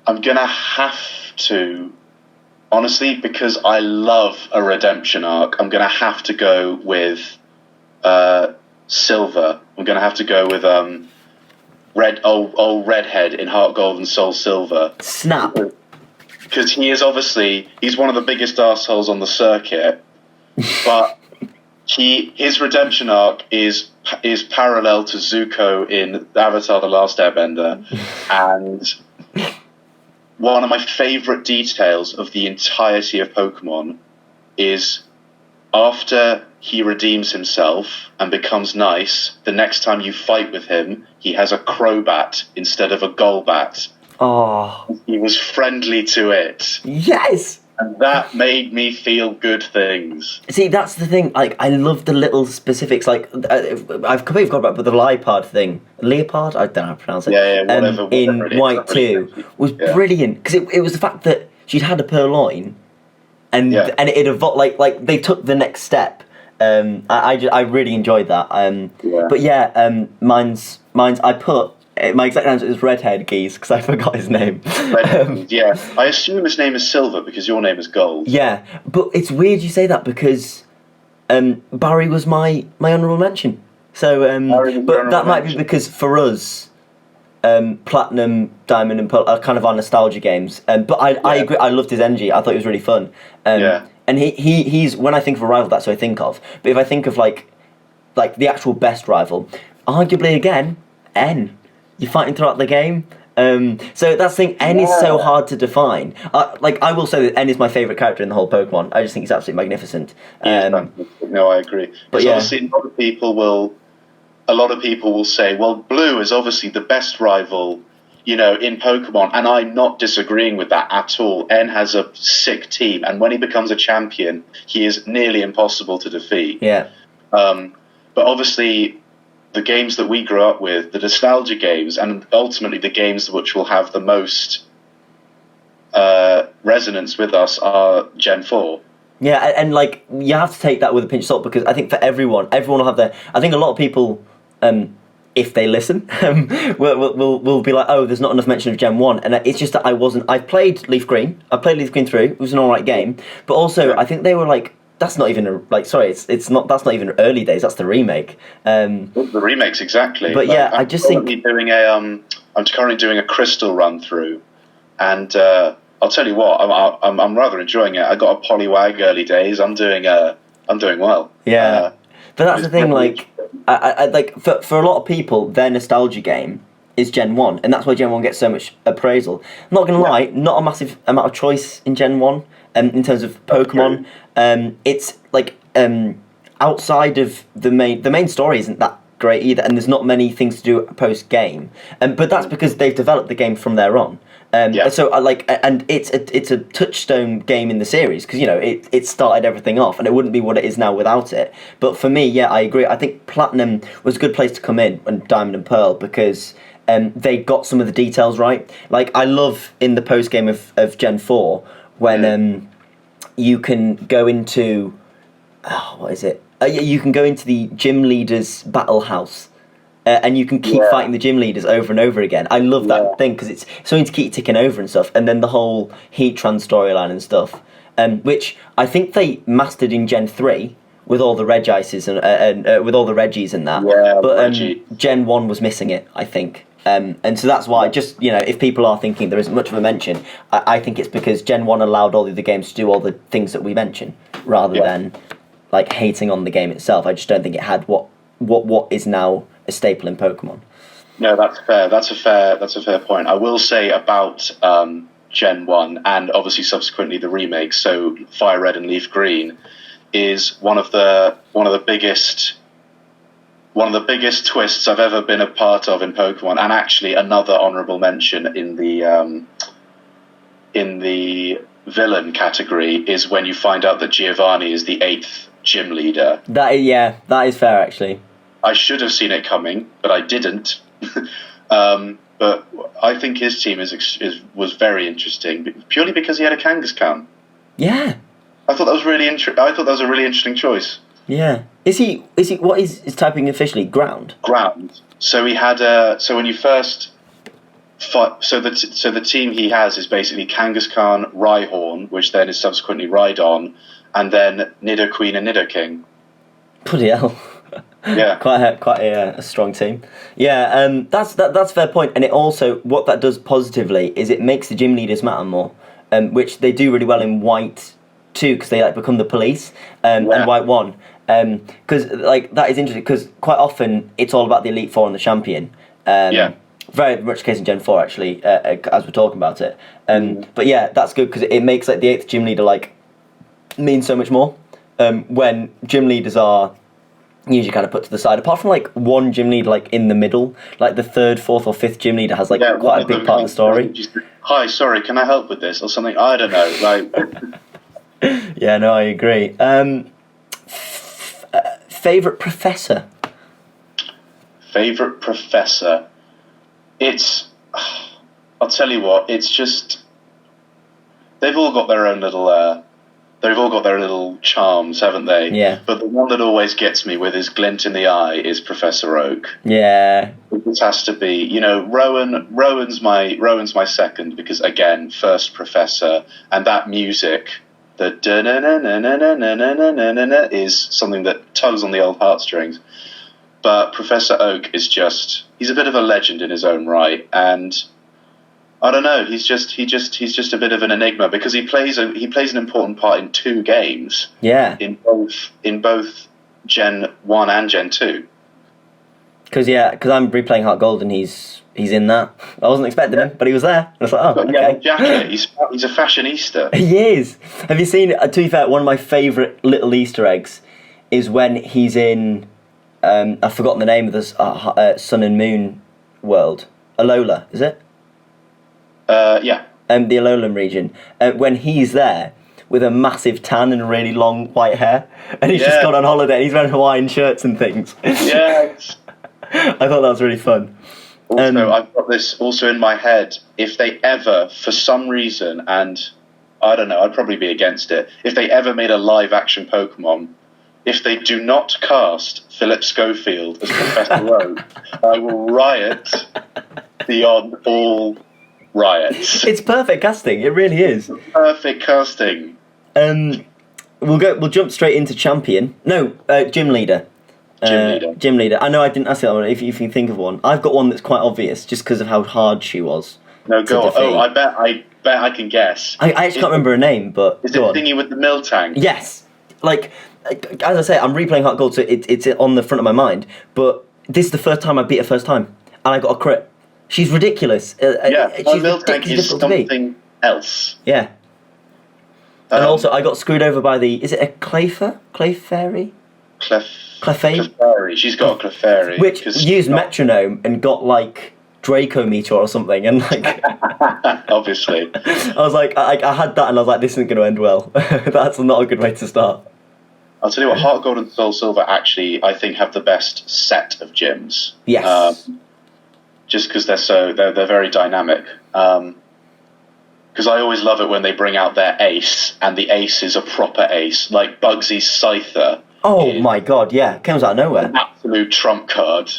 I'm gonna have to, honestly, because I love a redemption arc. I'm gonna have to go with Silver. I'm gonna have to go with old redhead in Heart Gold and Soul Silver. Snap. Because he's one of the biggest arseholes on the circuit, but his redemption arc is parallel to Zuko in Avatar: The Last Airbender, and one of my favourite details of the entirety of Pokemon is after he redeems himself and becomes nice, the next time you fight with him, he has a Crobat instead of a Golbat. Oh. He was friendly to it. Yes! And that made me feel good things. See, that's the thing. Like, I love the little specifics. Like, I've completely forgot about the Leopard thing. Leopard? I don't know how to pronounce it. Yeah, whatever. In White 2 was brilliant because it was the fact that she'd had a Purloin, and it evolved. Like they took the next step. I really enjoyed that. But yeah, mine's. I put. My exact answer is Redhead Geese because I forgot his name. Yeah, I assume his name is Silver because your name is Gold. Yeah, but it's weird you say that because Barry was my honourable mention. So, but that might be because for us, Platinum, Diamond, and Pearl are kind of our nostalgia games. But I agree. I loved his energy. I thought it was really fun. And he's when I think of a rival, that's who I think of. But if I think of like the actual best rival, arguably again, N. You're fighting throughout the game. So that's the thing, N is so hard to define. I will say that N is my favourite character in the whole Pokemon. I just think he's absolutely magnificent. No, I agree. But obviously a lot of people will say, well, Blue is obviously the best rival, in Pokemon, and I'm not disagreeing with that at all. N has a sick team, and when he becomes a champion, he is nearly impossible to defeat. Yeah. But obviously, the games that we grew up with, the nostalgia games, and ultimately the games which will have the most resonance with us are Gen 4. Yeah, and you have to take that with a pinch of salt because I think for everyone will have their. I think a lot of people, if they listen, will be like, oh, there's not enough mention of Gen 1, and it's just that I played Leaf Green. I played Leaf Green through. It was an alright game, but also I think they were like. That's not even it's not. That's not even early days. That's the remake. The remakes exactly. But yeah, I just think I'm currently doing a Crystal run through, and I'll tell you what, I'm rather enjoying it. I got a Poliwag early days. I'm doing well. Yeah, but that's the thing. I for a lot of people, their nostalgia game is Gen 1, and that's why Gen 1 gets so much appraisal. I'm not gonna lie, not a massive amount of choice in Gen 1. In terms of Pokemon, it's outside of the main story isn't that great either, and there's not many things to do post game. But that's because they've developed the game from there on. So and it's a touchstone game in the series because it started everything off, and it wouldn't be what it is now without it. But for me, I agree. I think Platinum was a good place to come in, and Diamond and Pearl because. They got some of the details right. I love in the post game of Gen 4 when you can go into what is it? You can go into the gym leaders' battle house, and you can keep fighting the gym leaders over and over again. I love that thing because it's something to keep ticking over and stuff. And then the whole Heatran storyline and stuff, which I think they mastered in Gen 3. With all the Regices and with all the Reggies and that, but Gen 1 was missing it, I think. And so that's why, just if people are thinking there isn't much of a mention, I think it's because Gen 1 allowed all the other games to do all the things that we mention, rather than hating on the game itself. I just don't think it had what is now a staple in Pokemon. No, that's fair. That's a fair point. I will say about Gen 1 and obviously subsequently the remakes. So Fire Red and Leaf Green is one of the biggest twists I've ever been a part of in Pokemon, and actually another honourable mention in the villain category is when you find out that Giovanni is the 8th gym leader. That is fair actually. I should have seen it coming, but I didn't. But I think his team was very interesting purely because he had a Kangaskhan. Yeah. I thought that was really I thought that was a really interesting choice. Yeah. Is he? What is his typing officially? Ground. Ground. So he had so when you first fight, so the team he has is basically Kangaskhan, Rhyhorn, which then is subsequently Rhydon, and then Nidoqueen and Nidoking. Bloody hell. Yeah. quite a strong team. Yeah, that's a fair point. And it also, what that does positively is it makes the gym leaders matter more, which they do really well in White 2 because they like become the police, and White 1. Because like that is interesting because quite often it's all about the Elite Four and the champion. Very much the case in Gen 4 actually, as we're talking about it. But yeah, that's good because it makes like the 8th gym leader like mean so much more. When gym leaders are usually kind of put to the side, apart from like one gym leader like in the middle, like the 3rd, 4th or 5th gym leader has like quite a big part of the story. Hi, sorry, can I help with this or something? I don't know. Like, yeah, no, I agree. Favorite professor? Favorite professor? It's, I'll tell you what. It's just they've all got their own little. They've all got their little charms, haven't they? Yeah. But the one that always gets me with his glint in the eye is Professor Oak. Yeah. It has to be, you know, Rowan's my second because again, first Professor, and that music, the da-na-na-na-na-na-na-na-na-na is something that tugs on the old heartstrings. But Professor Oak is he's a bit of a legend in his own right, and I don't know. He's just a bit of an enigma because he plays an important part in 2 games. Yeah. In both Gen 1 and Gen 2. Because I'm replaying Heart Gold and he's in that. I wasn't expecting him, but he was there. I was like, oh, okay. Jacket. He's a fashionista. He is. Have you seen? To be fair, one of my favourite little Easter eggs is when he's in. I've forgotten the name of this Sun and Moon world. Alola, is it? Yeah. The Alolan region. When he's there with a massive tan and really long white hair, and he's just gone on holiday and he's wearing Hawaiian shirts and things. Yes. I thought that was really fun. Also, I've got this also in my head. If they ever, for some reason, and I don't know, I'd probably be against it, if they ever made a live-action Pokemon, if they do not cast Philip Schofield as Professor Oak, I will riot beyond all riots. It's perfect casting. It really is. Perfect casting. We'll jump straight into champion. No, gym leader. Gym leader. I know I didn't ask that one. If you can think of one, I've got one that's quite obvious, just because of how hard she was. No, go on. Oh, I bet I can guess. I actually can't remember her name, but is it thingy with the Miltank? Yes. Like as I say, I'm replaying Heart Gold, so it's on the front of my mind. But this is the first time I beat her first time, and I got a crit. She's ridiculous. She's Miltank is something else. Yeah. And also, I got screwed over by the. Is it a Clefairy? Clefairy. She's got a Clefairy. Which used Metronome and got like Draco Meteor or something, and like. Obviously. I was like, I had that, and I was like, this isn't going to end well. That's not a good way to start. I'll tell you what, Heart Gold and Soul Silver actually, I think, have the best set of gyms. Yes. Just because they're very dynamic. Because I always love it when they bring out their ace, and the ace is a proper ace, like Bugsy's Scyther. Oh my god, yeah, comes out of nowhere. An absolute trump card.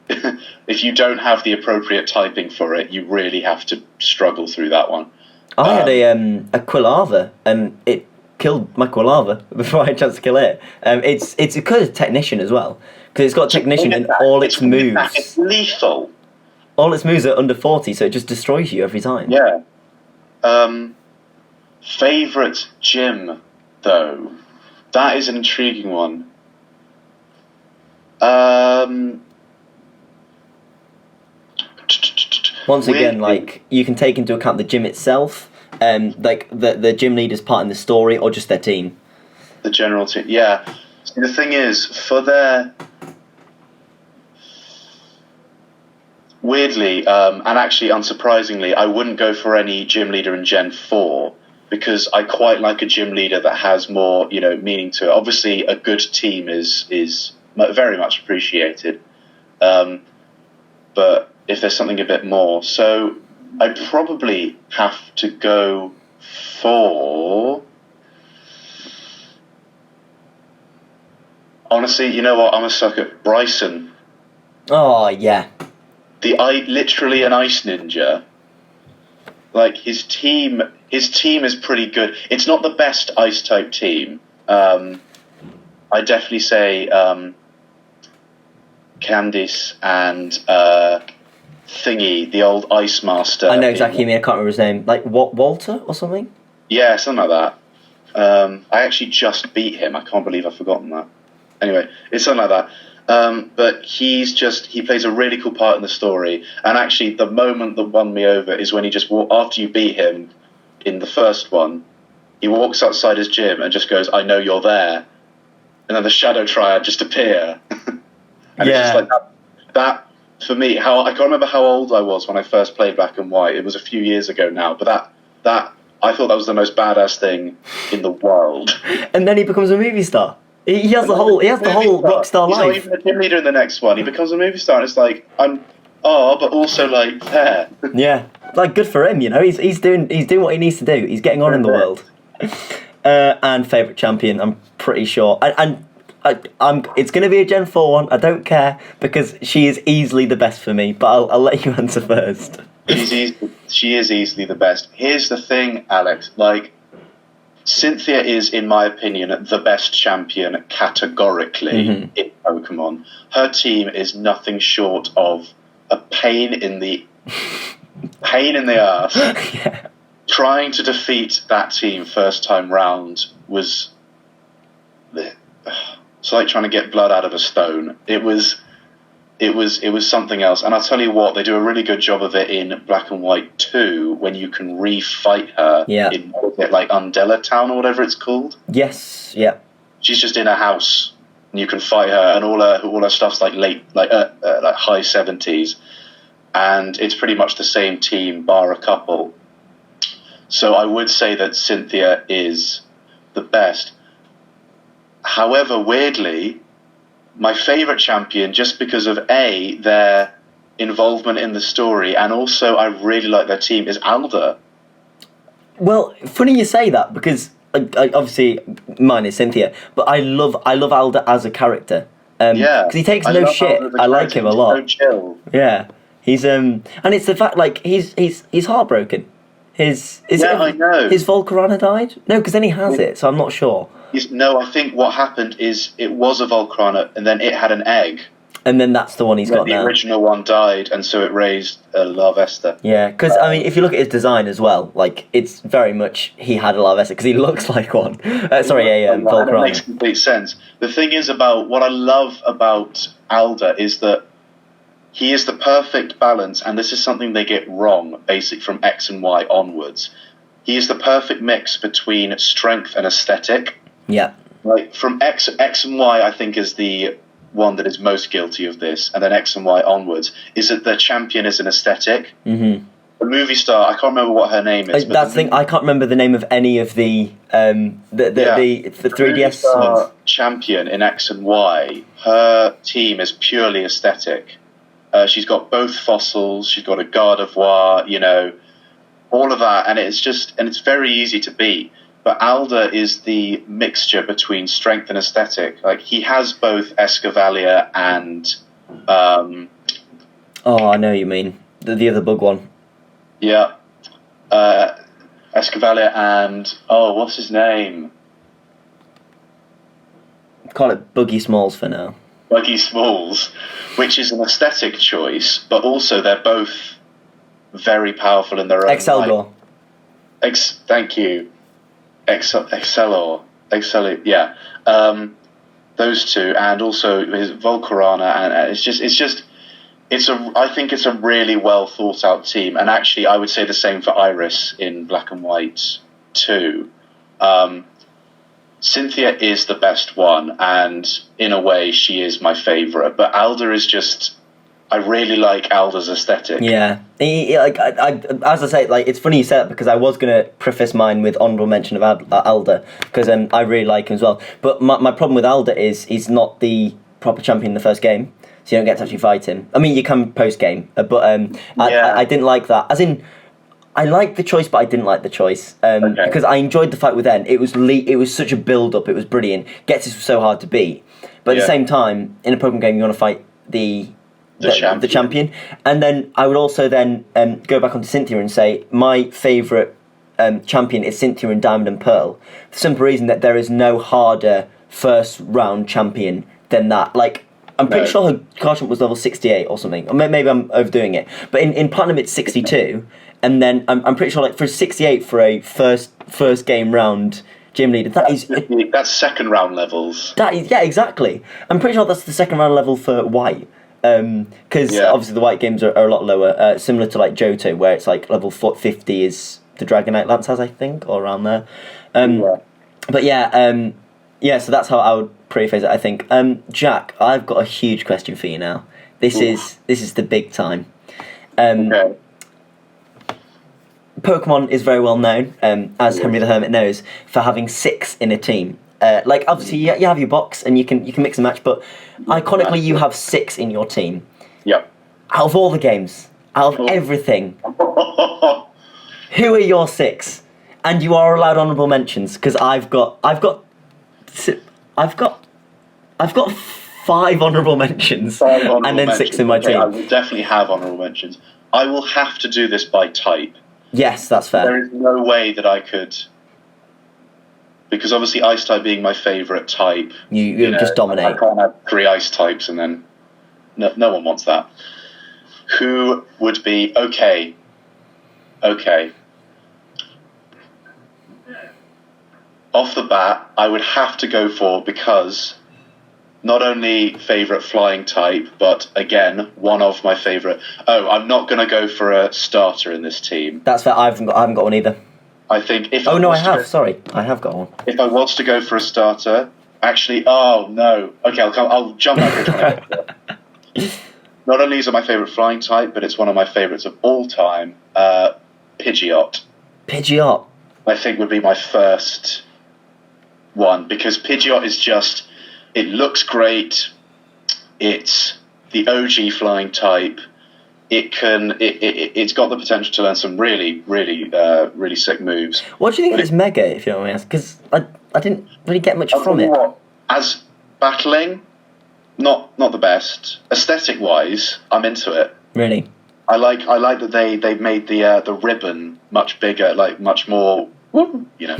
If you don't have the appropriate typing for it, you really have to struggle through that one. I had a Quilava, and it killed my Quilava before I had a chance to kill it. It's a good technician as well, because it's got technician in all its moves. It's lethal. All its moves are under 40, so it just destroys you every time. Yeah. Favourite gym, though? That is an intriguing one. Once again, like, you can take into account the gym itself, like the gym leader's part in the story, or just their team. The general team, yeah. See, the thing is, for their... Weirdly, and actually unsurprisingly, I wouldn't go for any gym leader in Gen 4 because I quite like a gym leader that has more, meaning to it. Obviously, a good team is very much appreciated, but if there's something a bit more, so I probably have to go for. Honestly, you know what? I'm a sucker. Bryson, Oh yeah. literally an ice ninja. Like his team is pretty good. It's not the best ice type team. I definitely say Candice and Thingy, the old Ice Master. I know exactly what you mean. I can't remember his name. Like what, Walter or something? Yeah, something like that. I actually just beat him. I can't believe I've forgotten that. Anyway, it's something like that. But he plays a really cool part in the story. And actually, the moment that won me over is when he just after you beat him in the first one, he walks outside his gym and just goes, "I know you're there," and then the Shadow Triad just appear. And it's just like that for me. I can't remember how old I was when I first played Black and White. It was a few years ago now, but that I thought that was the most badass thing in the world. And then he becomes a movie star. He has the whole rock star life. He's not even a team leader in the next one. He becomes a movie star, and it's like but also like there. Yeah, like good for him. You know, he's doing what he needs to do. He's getting on in the world. And favourite champion, I'm pretty sure. It's going to be a Gen 4 one. I don't care because she is easily the best for me. But I'll let you answer first. She is easily the best. Here's the thing, Alex. Like, Cynthia is, in my opinion, the best champion categorically in Pokemon. Her team is nothing short of a pain in the ass. Yeah. Trying to defeat that team first time round was it's like trying to get blood out of a stone. It was something else. And I'll tell you what, they do a really good job of it in Black and White 2 when you can refight her in like Undella Town or whatever it's called. Yes, yeah. She's just in a house and you can fight her, and all her stuff's like high 70s, and it's pretty much the same team bar a couple. So I would say that Cynthia is the best. However, weirdly, my favourite champion, just because of their involvement in the story, and also I really like their team, is Alda. Well, funny you say that, because obviously mine is Cynthia, but I love Alda as a character. Because he takes no shit. I like him a lot. So chill. Yeah, he's and it's the fact like he's heartbroken. I know. His Volcarona died? No, because then he has it, so I'm not sure. No, I think what happened is it was a Volcarona, and then it had an egg. And then that's the one he's got now. The original one died, and so it raised a Larvesta. Yeah, because, if you look at his design as well, like, it's very much he had a Larvesta, because he looks like one. Volcarona. It makes complete sense. The thing is what I love about Alda is that he is the perfect balance, and this is something they get wrong, basic from X and Y onwards. He is the perfect mix between strength and aesthetic. Yeah. Like, from X and Y, I think, is the one that is most guilty of this, and then X and Y onwards, is that the champion is an aesthetic. Mm-hmm. The movie star, I can't remember what her name is. That's the thing, I can't remember the name of any of the 3DS ones. Champion in X and Y, her team is purely aesthetic. She's got both fossils, she's got a Gardevoir, all of that, and it's very easy to beat. But Alda is the mixture between strength and aesthetic. Like, he has both Escavalier and I know what you mean. The other bug one. Yeah. Escavalier and what's his name? Call it Buggy Smalls for now. Buggy Smalls, which is an aesthetic choice, but also they're both very powerful in their own Excelgor. Thank you. Excelor, yeah. Those two, and also his Volcarona, and I think it's a really well thought out team, and actually I would say the same for Iris in Black and White 2. Cynthia is the best one, and in a way she is my favourite, but Alda is I really like Alda's aesthetic. Yeah, as I say, like, it's funny you say that, because I was going to preface mine with honourable mention of Alda, because I really like him as well. But my problem with Alda is he's not the proper champion in the first game, so you don't get to actually fight him. I mean, you can post game, but I didn't like that. As in, I liked the choice, but I didn't like the choice because I enjoyed the fight with N. It was such a build up. It was brilliant. Ghetsis was so hard to beat. But at the same time, in a Pokemon game, you want to fight the champion. And then I would also then go back onto Cynthia and say my favourite champion is Cynthia in Diamond and Pearl. For the simple reason that there is no harder first round champion than that. Like, I'm pretty sure her card was level 68 or something. Or maybe I'm overdoing it. But in Platinum it's 62. And then I'm pretty sure like for 68 for a first game round gym leader, that's second round levels. That is, yeah, exactly. I'm pretty sure that's the second round level for white. Because obviously the white games are a lot lower, similar to like Johto, where it's like level 50 is the Dragonite Lance has, I think, or around there. But so that's how I would preface it, I think. Jack, I've got a huge question for you now. This is the big time. Okay. Pokemon is very well known, as Henry the Hermit knows, for having 6 in a team. Like, obviously, you have your box and you can mix and match, but iconically, you have 6 in your team. Yep. Out of all the games, out of everything, who are your 6? And you are allowed honourable mentions because I've got 5 honourable mentions and then 6 in my team. I will definitely have honourable mentions. I will have to do this by type. Yes, that's fair. There is no way that I could, because obviously Ice type being my favourite type, you just dominate. I can't have 3 Ice types and then no one wants that. Who would be okay? Off the bat, I would have to go for, because not only favourite flying type, but again, one of my favourite... Oh, I'm not going to go for a starter in this team. That's fair, I haven't got one either. I think if... I have got one. If I was to go for a starter... Actually, oh, no. Okay, I'll jump that bridge. Not only is it my favourite flying type, but it's one of my favourites of all time, Pidgeot. Pidgeot? I think would be my first one, because Pidgeot is just... It looks great. It's the OG flying type. It's got the potential to learn some really, really, really sick moves. What do you think of this Mega, if you don't mind me asking? Because I didn't really get much from it. As battling, not the best. Aesthetic wise, I'm into it. Really? I like that they've made the ribbon much bigger, like much more. You know.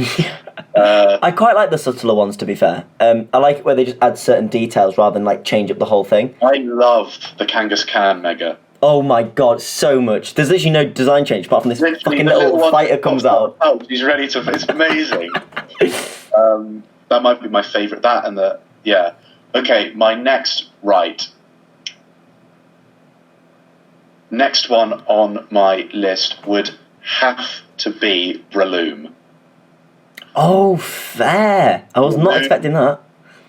I quite like the subtler ones, to be fair. I like it where they just add certain details rather than like change up the whole thing. I loved the Kangaskhan Mega. Oh my god, so much. There's literally no design change apart from this fucking little fighter comes out. Oh, he's ready to... It's amazing. That might be my favourite. That and the... Yeah. Okay, my next one on my list would have to be Breloom. Oh, fair. I was not expecting that.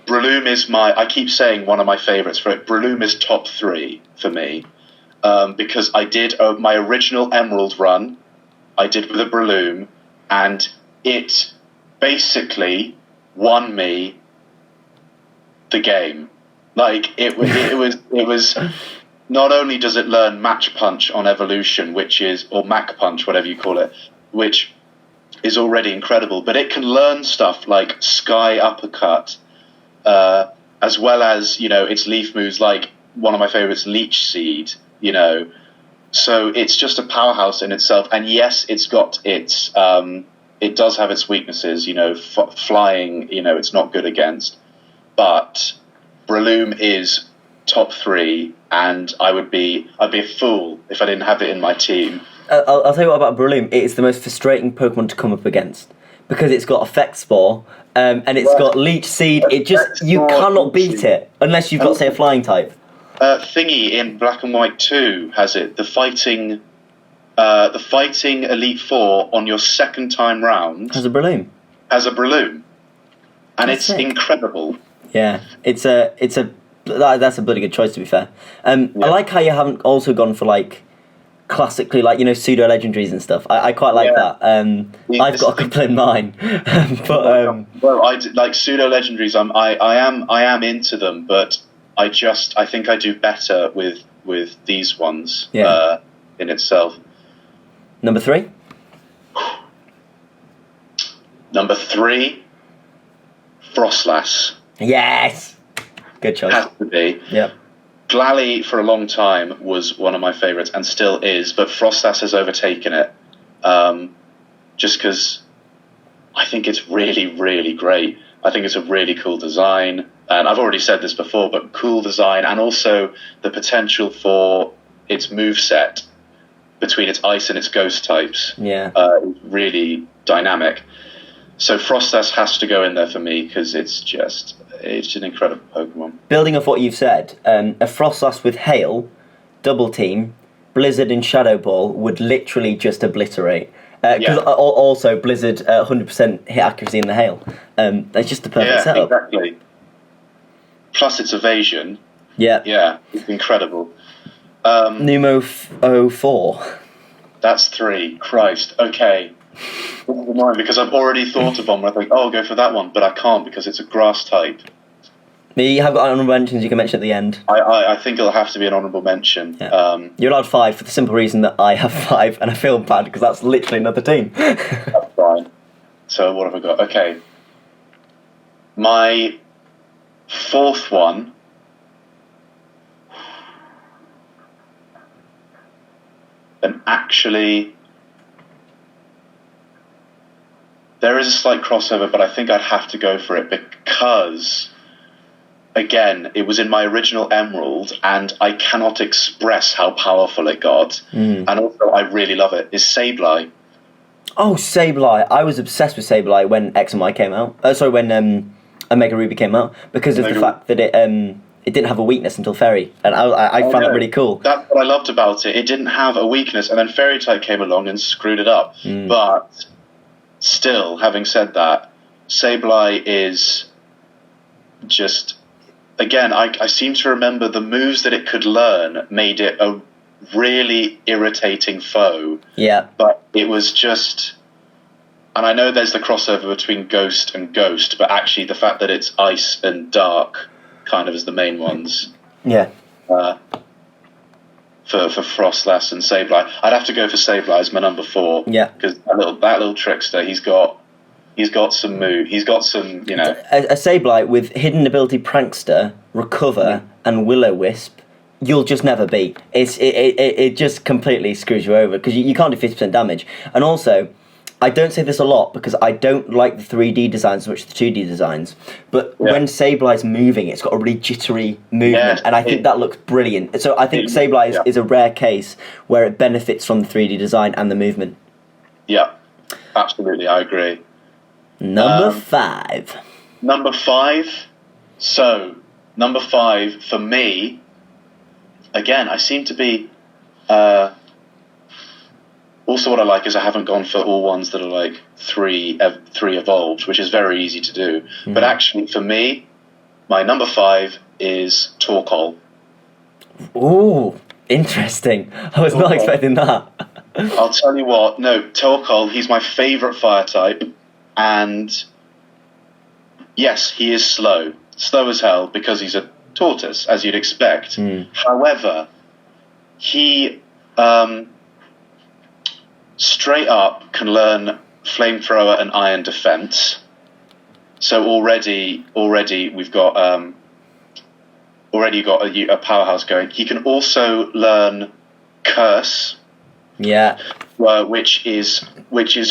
Breloom is I keep saying one of my favourites for it. Breloom is top 3 for me. Because I did my original Emerald run, I did with a Breloom, and it basically won me the game. Like it was. Not only does it learn Match Punch on evolution, or Mach Punch, whatever you call it, which is already incredible, but it can learn stuff like Sky Uppercut, as well as its leaf moves like one of my favourites, Leech Seed. So it's just a powerhouse in itself, and yes, it's got its it does have its weaknesses, flying, it's not good against, but Breloom is top 3, and I'd be a fool if I didn't have it in my team. I'll tell you what about Breloom, it's the most frustrating Pokemon to come up against, because it's got Effect Spore, and it's got Leech Seed, you cannot beat it, unless you've got, say, a flying type. Thingy in Black and White 2 has it. The fighting Elite Four on your second time round has a Breloom, and that's it's sick. Incredible. Yeah, that's a bloody good choice, to be fair. I like how you haven't also gone for like classically pseudo legendaries and stuff. I quite like that. I've got a couple in mine, but well, I like pseudo legendaries. I am into them, but I think I do better with these ones in itself. Number 3? Number 3, Frostlass. Yes! Good choice. Has to be. Yeah. Glalie for a long time was one of my favourites and still is, but Frostas has overtaken it. Just because I think it's really, really great. I think it's a really cool design. And I've already said this before, but cool design, and also the potential for its moveset between its ice and its ghost types. Yeah. Is really dynamic. So Frostas has to go in there for me because it's an incredible Pokemon. Building off what you've said, a Frostas with Hail, Double Team, Blizzard and Shadow Ball would literally just obliterate. Because also Blizzard 100% hit accuracy in the Hail. It's just the perfect setup. Yeah, exactly. Plus its evasion. Yeah. Yeah, it's incredible. Numo 04. That's 3. Christ. Okay. This is annoying because I've already thought of one where I think, I'll go for that one, but I can't because it's a grass type. You have got honourable mentions you can mention at the end. I think it'll have to be an honourable mention. Yeah. You're allowed 5 for the simple reason that I have 5 and I feel bad because that's literally another team. That's fine. So what have I got? Okay. My 4th one. And actually, there is a slight crossover, but I think I'd have to go for it because, again, it was in my original Emerald, and I cannot express how powerful it got. And also, I really love it, is Sableye. Oh, Sableye. I was obsessed with Sableye when X and Y came out. When Omega Ruby came out, because of the fact that it didn't have a weakness until Fairy, and I found that really cool. That's what I loved about it. It didn't have a weakness, and then Fairy type came along and screwed it up. But still, having said that, Sableye is just, again, I seem to remember the moves that it could learn made it a really irritating foe. Yeah. But it was just, and I know there's the crossover between Ghost and Ghost, but actually the fact that it's Ice and Dark kind of as the main ones. Yeah. For Frostlass and Sableye, I'd have to go for Sableye as my number 4. Yeah. Because that little trickster, he's got some move. He's got some, A Sableye with hidden ability Prankster, Recover, and Will-O-Wisp, you'll just never beat. It just completely screws you over because you can't do 50% damage. And also, I don't say this a lot because I don't like the 3D designs as much as the 2D designs, but when Sableye's moving, it's got a really jittery movement, and I think that looks brilliant. So I think Sableye is a rare case where it benefits from the 3D design and the movement. Yeah, absolutely, I agree. Number 5. Number 5. So, number 5 for me, again, I seem to be... Also, what I like is I haven't gone for all ones that are like 3 evolved, which is very easy to do. But actually, for me, my number 5 is Torkoal. Ooh, interesting. I was not expecting that. I'll tell you what. No, Torkoal, he's my favourite fire type. And yes, he is slow. Slow as hell because he's a tortoise, as you'd expect. However, he... straight up can learn Flamethrower and Iron Defense. So already we've got a powerhouse going. He can also learn Curse. Yeah. Which is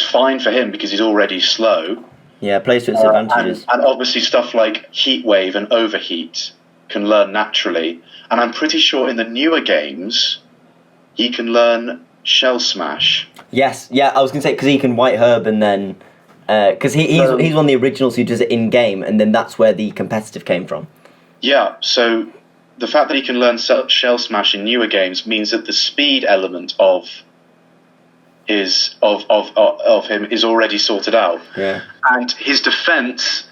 fine for him because he's already slow. Yeah, plays to its advantages. And obviously stuff like Heat Wave and Overheat can learn naturally. And I'm pretty sure in the newer games he can learn Shell Smash. Yes, yeah, I was going to say, because he can White Herb and then... Because he's one of the originals who does it in-game, and then that's where the competitive came from. Yeah, so the fact that he can learn Shell Smash in newer games means that the speed element of him is already sorted out. Yeah. And his defense...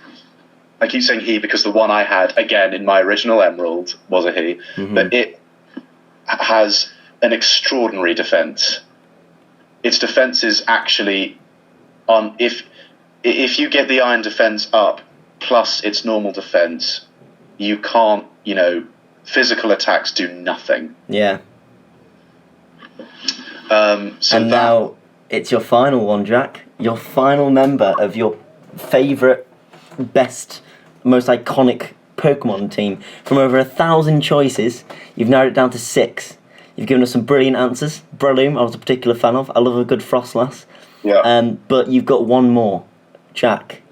I keep saying he because the one I had, again, in my original Emerald, was a he, but it has an extraordinary defense. Its defense is actually on if you get the Iron Defense up plus its normal defense, you can't, physical attacks do nothing. Yeah. So now it's your final one, Jack. Your final member of your favourite, best, most iconic Pokemon team from over 1,000 choices. You've narrowed it down to 6. You've given us some brilliant answers. Breloom, I was a particular fan of. I love a good Frostlass. Yeah. But you've got one more. Jack,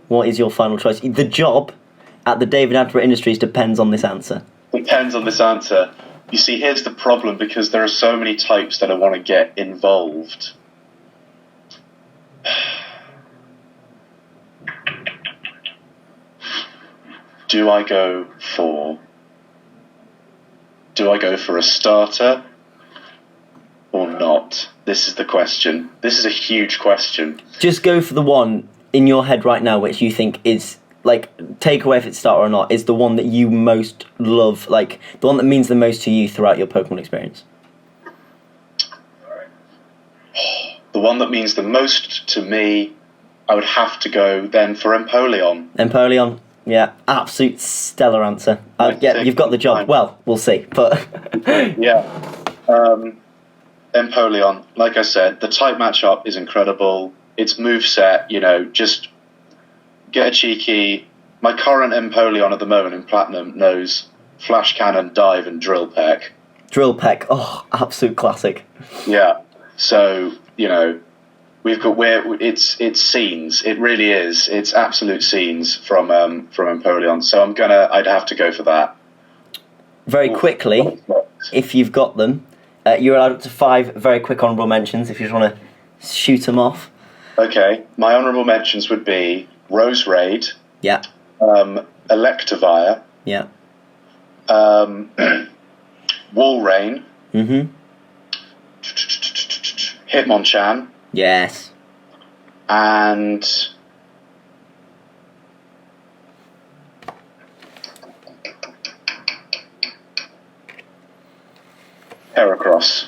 what is your final choice? The job at the David Attenborough Industries depends on this answer. Depends on this answer. You see, here's the problem, because there are so many types that I want to get involved. Do I go for a starter or not? This is the question. This is a huge question. Just go for the one in your head right now which you think is, like, take away if it's starter or not, is the one that you most love, like, the one that means the most to you throughout your Pokemon experience. The one that means the most to me, I would have to go then for Empoleon. Empoleon, yeah, absolute stellar answer. Yeah, you've got the job. Well, we'll see, but... Yeah. Empoleon, like I said, the type matchup is incredible. Its moveset, just get a cheeky... My current Empoleon at the moment in Platinum knows Flash Cannon, Dive, and Drill Peck. Drill Peck, oh, absolute classic. Yeah, so, we've got it's scenes. It really is. It's absolute scenes from Empoleon. So I'd have to go for that. Very quickly, if you've got them, you're allowed up to 5 very quick honourable mentions if you just want to shoot them off. Okay, my honourable mentions would be Rose Raid. Yeah. Electivire. Yeah. Walrein. Mm-hmm. Hitmonchan. Yes. And Heracross.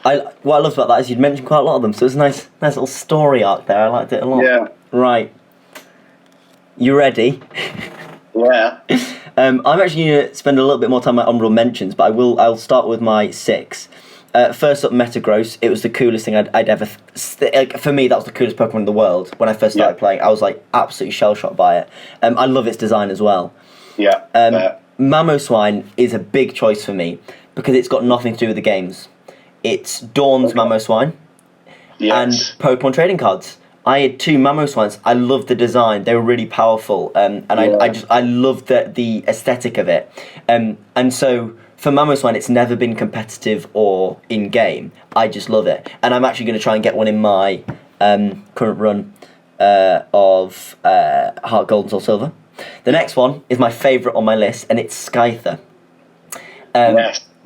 What I loved about that is you'd mentioned quite a lot of them, so it was a nice little story arc there. I liked it a lot. Yeah. Right. You ready? Yeah. I'm actually going to spend a little bit more time on my honourable mentions, but I'll start with my 6. First up, Metagross. It was the coolest thing I'd ever... for me, that was the coolest Pokemon in the world. When I first started playing, I was like absolutely shell-shocked by it. I love its design as well. Yeah. Mamoswine is a big choice for me because it's got nothing to do with the games. It's Dawn's Mamoswine and Pokemon trading cards. I had 2 Mamoswines. I loved the design. They were really powerful, and I loved the aesthetic of it. And so for Mamoswine, it's never been competitive or in game. I just love it, and I'm actually going to try and get one in my current run of Heart Gold and Soul Silver. The next one is my favourite on my list, and it's Scyther.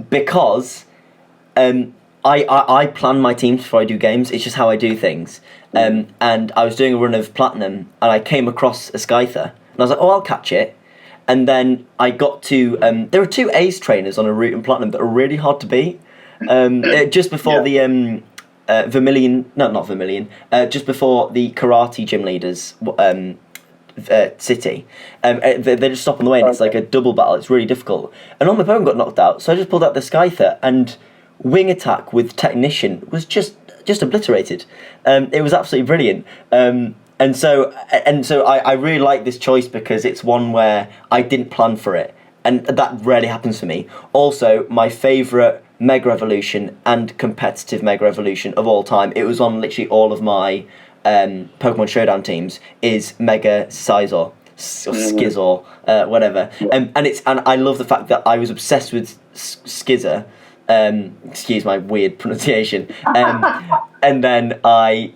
Because I plan my teams before I do games. It's just how I do things. And I was doing a run of Platinum, and I came across a Scyther, and I was like, oh, I'll catch it. And then I got to... there are 2 Ace trainers on a route in Platinum that are really hard to beat. Just before the Vermilion... No, not Vermilion. Just before the Karate gym leaders city. They just stop on the way, and it's like a double battle. It's really difficult. And all my Pokemon got knocked out, so I just pulled out the Scyther, and Wing Attack with Technician was just obliterated. It was absolutely brilliant. And so I really like this choice because it's one where I didn't plan for it, and that rarely happens for me. Also, my favourite Mega Evolution and competitive Mega Evolution of all time, it was on literally all of my Pokemon Showdown teams, is Mega Scizor or Skizor, whatever. And I love the fact that I was obsessed with Skizor. Excuse my weird pronunciation. And then I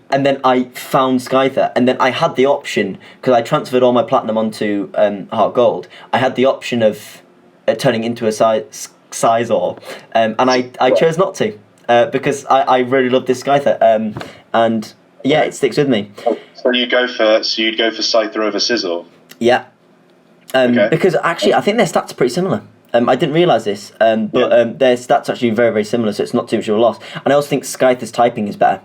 found Scyther, and then I had the option, because I transferred all my Platinum onto Heart Gold. I had the option of turning into a Scizor, and I chose not to because I really love this Scyther, and yeah, it sticks with me. So you'd go for Scyther over Scizor? Yeah. Because actually I think their stats are pretty similar. I didn't realise this, but their stats are actually very, very similar, so it's not too much of a loss. And I also think Scyther's typing is better.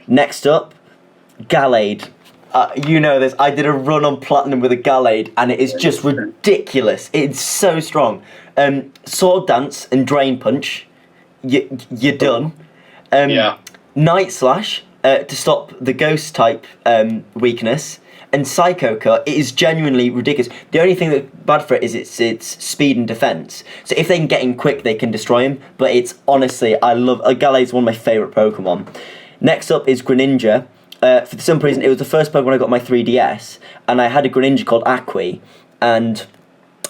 Next up, Gallade. You know this. I did a run on Platinum with a Gallade, and it is just ridiculous. It's so strong. Sword Dance and Drain Punch, you're done. Night Slash to stop the Ghost type weakness. and Psycho Cut, it is genuinely ridiculous. The only thing that's bad for it is its speed and defense. So if they can get in quick, they can destroy him. But it's honestly, I love. Gallade one of my favorite Pokemon. Next up is Greninja. For some reason, it was the first Pokemon I got on my 3DS, and I had a Greninja called Acqui, and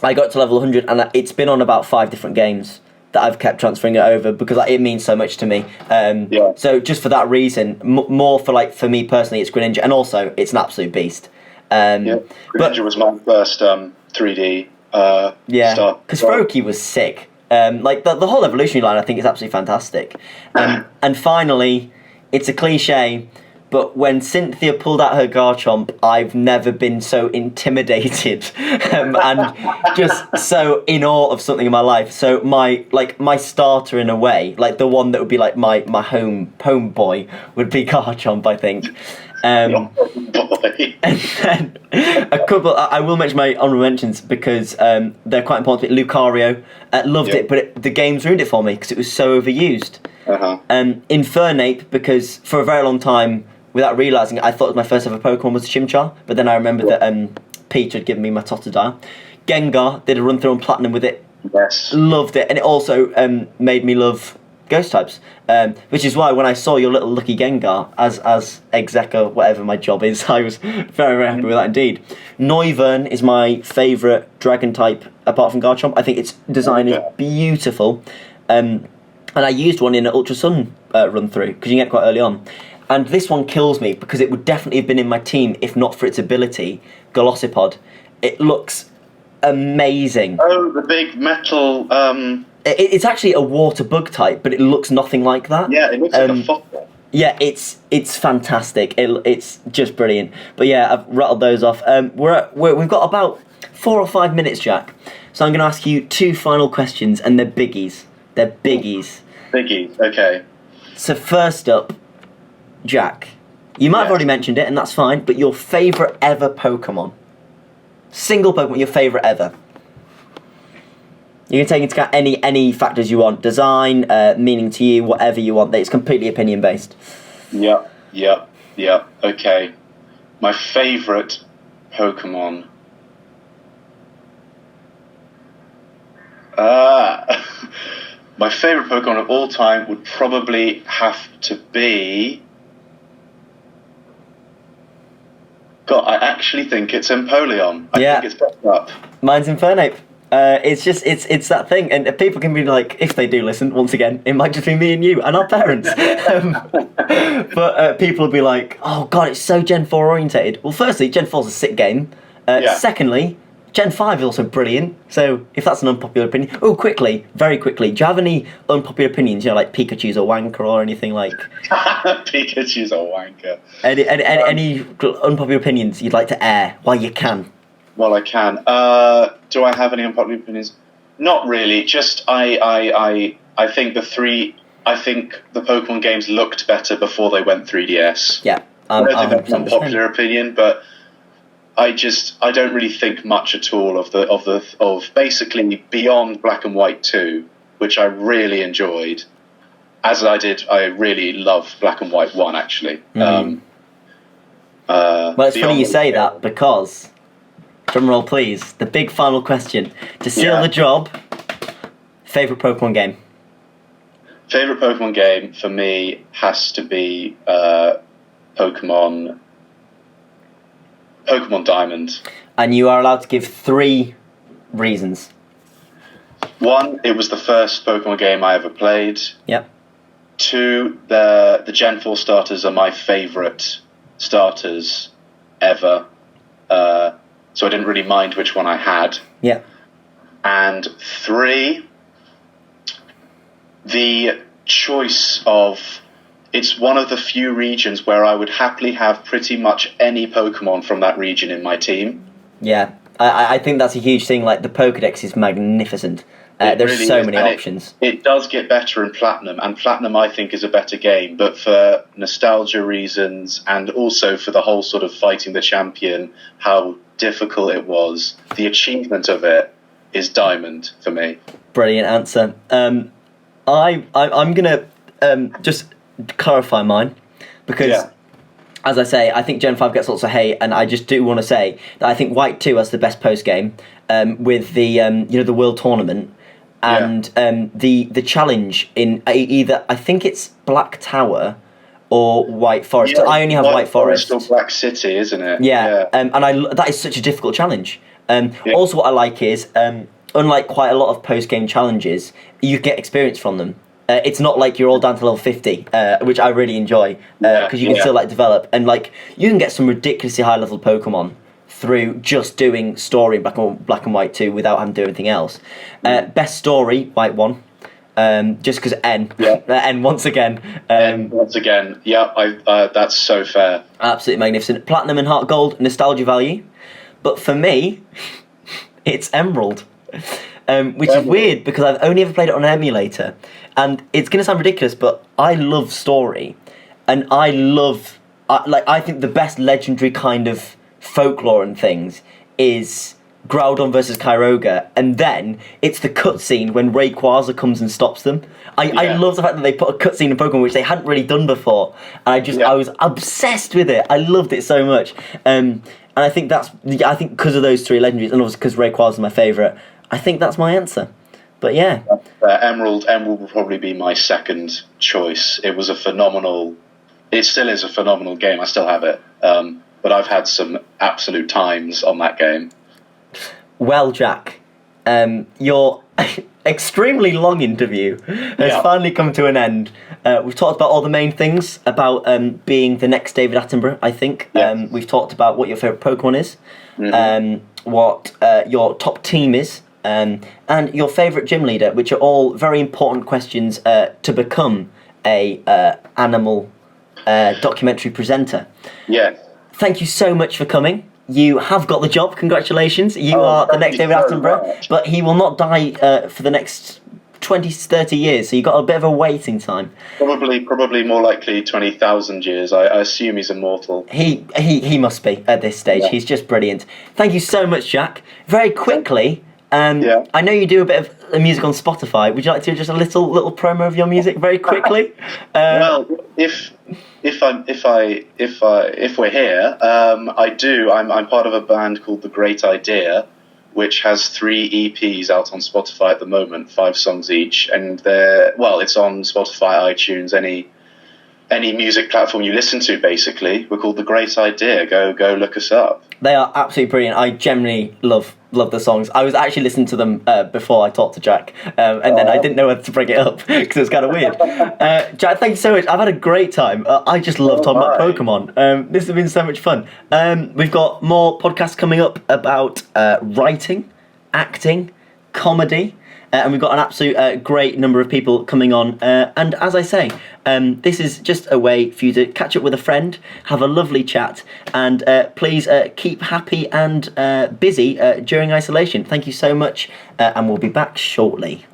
I got to level 100, and it's been on about 5 different games that I've kept transferring it over because it means so much to me. So just for that reason, more for me personally, it's Greninja, and also it's an absolute beast. Greninja was my first 3D. Because Froakie was sick. The whole evolutionary line, I think, is absolutely fantastic. And finally, it's a cliche, but when Cynthia pulled out her Garchomp, I've never been so intimidated and just so in awe of something in my life. So my starter in a way, like the one that would be like my home boy, would be Garchomp, I think. And then a couple. I will mention my honourable mentions because they're quite important. Lucario, loved it, but the games ruined it for me because it was so overused. Infernape, because for a very long time, without realising it, I thought my first ever Pokemon was a Chimchar, but then I remembered that Peach had given me my Totodile. Gengar, did a run through on Platinum with it. Yes. Loved it, and it also made me love Ghost types, which is why when I saw your little lucky Gengar as executor, whatever my job is, I was very, very happy with that indeed. Noivern is my favourite Dragon type apart from Garchomp. I think its design is beautiful, and I used one in an Ultra Sun run through because you can get quite early on. And this one kills me because it would definitely have been in my team if not for its ability, Golisopod. It looks amazing. Oh, the big metal... It's actually a water bug type, but it looks nothing like that. Yeah, it looks like a fossil. Yeah, it's fantastic. It's just brilliant. But yeah, I've rattled those off. We've got about 4 or 5 minutes, Jack. So I'm going to ask you 2 final questions, and they're biggies. They're biggies. Biggies, okay. So first up, Jack, you might have already mentioned it, and that's fine, but your favourite ever Pokemon. Single Pokemon, your favourite ever. You can take into account any factors you want. Design, meaning to you, whatever you want. It's completely opinion-based. Yeah. Okay. My favourite Pokemon... my favourite Pokemon of all time would probably have to be... God, I actually think it's Empoleon. I think it's better up. Mine's Infernape. It's that thing, and people can be like, if they do listen, once again, it might just be me and you and our parents. But people will be like, oh god, it's so Gen 4 orientated. Well, firstly, Gen 4's a sick game. Secondly, Gen 5 is also brilliant. So if that's an unpopular opinion, very quickly, do you have any unpopular opinions? Like Pikachu's a wanker or anything like? Pikachu's a wanker. Any unpopular opinions you'd like to air while you can? Well, I can. Do I have any unpopular opinions? Not really. Just I think I think the Pokemon games looked better before they went 3DS. Yeah, I don't think that's an unpopular opinion, but I don't really think much at all of basically beyond Black and White 2, which I really enjoyed. As I really love Black and White 1 actually. Well, it's funny you say that because. Drum roll, please. The big final question. To seal the job, favourite Pokemon game? Favourite Pokemon game for me has to be Pokemon Diamond. And you are allowed to give 3 reasons. 1, it was the first Pokemon game I ever played. Yep. 2, the Gen 4 starters are my favourite starters ever. So I didn't really mind which one I had. Yeah. And 3, the choice of... It's one of the few regions where I would happily have pretty much any Pokemon from that region in my team. Yeah, I think that's a huge thing. Like, the Pokedex is magnificent. There's really so many options. It does get better in Platinum, and Platinum I think is a better game, but for nostalgia reasons and also for the whole sort of fighting the champion, how difficult it was, the achievement of it is Diamond for me. Brilliant answer. I'm going to just clarify mine, because as I say, I think Gen 5 gets lots of hate, and I just do want to say that I think White 2 has the best post-game with the, the World Tournament, and the challenge in either, I think it's Black Tower or White Forest. Yeah, I only have White Forest. or Black City, isn't it? Yeah. And that is such a difficult challenge. Also, what I like is, unlike quite a lot of post-game challenges, you get experience from them. It's not like you're all down to level 50, which I really enjoy, because you can still develop, and you can get some ridiculously high level Pokemon through just doing story in Black and White 2 without having to do anything else. Best story, White 1. Just because N. N once again. Once again, that's so fair. Absolutely magnificent. Platinum and Heart Gold, nostalgia value. But for me, it's Emerald. Which is weird because I've only ever played it on an emulator. And it's going to sound ridiculous, but I love story. And I think the best legendary kind of folklore and things is Groudon versus Kyogre, and then it's the cutscene when Rayquaza comes and stops them. I love the fact that they put a cutscene in Pokemon which they hadn't really done before, and I was obsessed with it. I loved it so much, and I think because of those three legendaries, and also because Rayquaza is my favourite, I think that's my answer. But yeah, Emerald will probably be my second choice. It was it still is a phenomenal game. I still have it, but I've had some absolute times on that game. Well, Jack, your extremely long interview has finally come to an end. We've talked about all the main things about being the next David Attenborough, I think. We've talked about what your favourite Pokemon is, what your top team is, and your favourite gym leader, which are all very important questions to become a animal documentary presenter. Yeah. Thank you so much for coming. You have got the job. Congratulations. You are the next David Attenborough, but he will not die for the next 20, 30 years, so you've got a bit of a waiting time. Probably more likely 20,000 years. I assume he's immortal. He must be at this stage. He's just brilliant. Thank you so much, Jack. Very quickly, I know you do a bit of music on Spotify. Would you like to do just a little promo of your music very quickly? Well, if we're here, I do. I'm part of a band called The Great Idea, which has 3 EPs out on Spotify at the moment, 5 songs each, and it's on Spotify, iTunes, any music platform you listen to. Basically, we're called The Great Idea. Go look us up. They are absolutely brilliant. I generally love the songs. I was actually listening to them before I talked to Jack, and then I didn't know whether to bring it up because it was kind of weird. Jack, thank you so much. I've had a great time. I just love talking about Pokemon. This has been so much fun. We've got more podcasts coming up about writing, acting, comedy. And we've got an absolute great number of people coming on. And as I say, this is just a way for you to catch up with a friend, have a lovely chat, and please keep happy and busy during isolation. Thank you so much, and we'll be back shortly.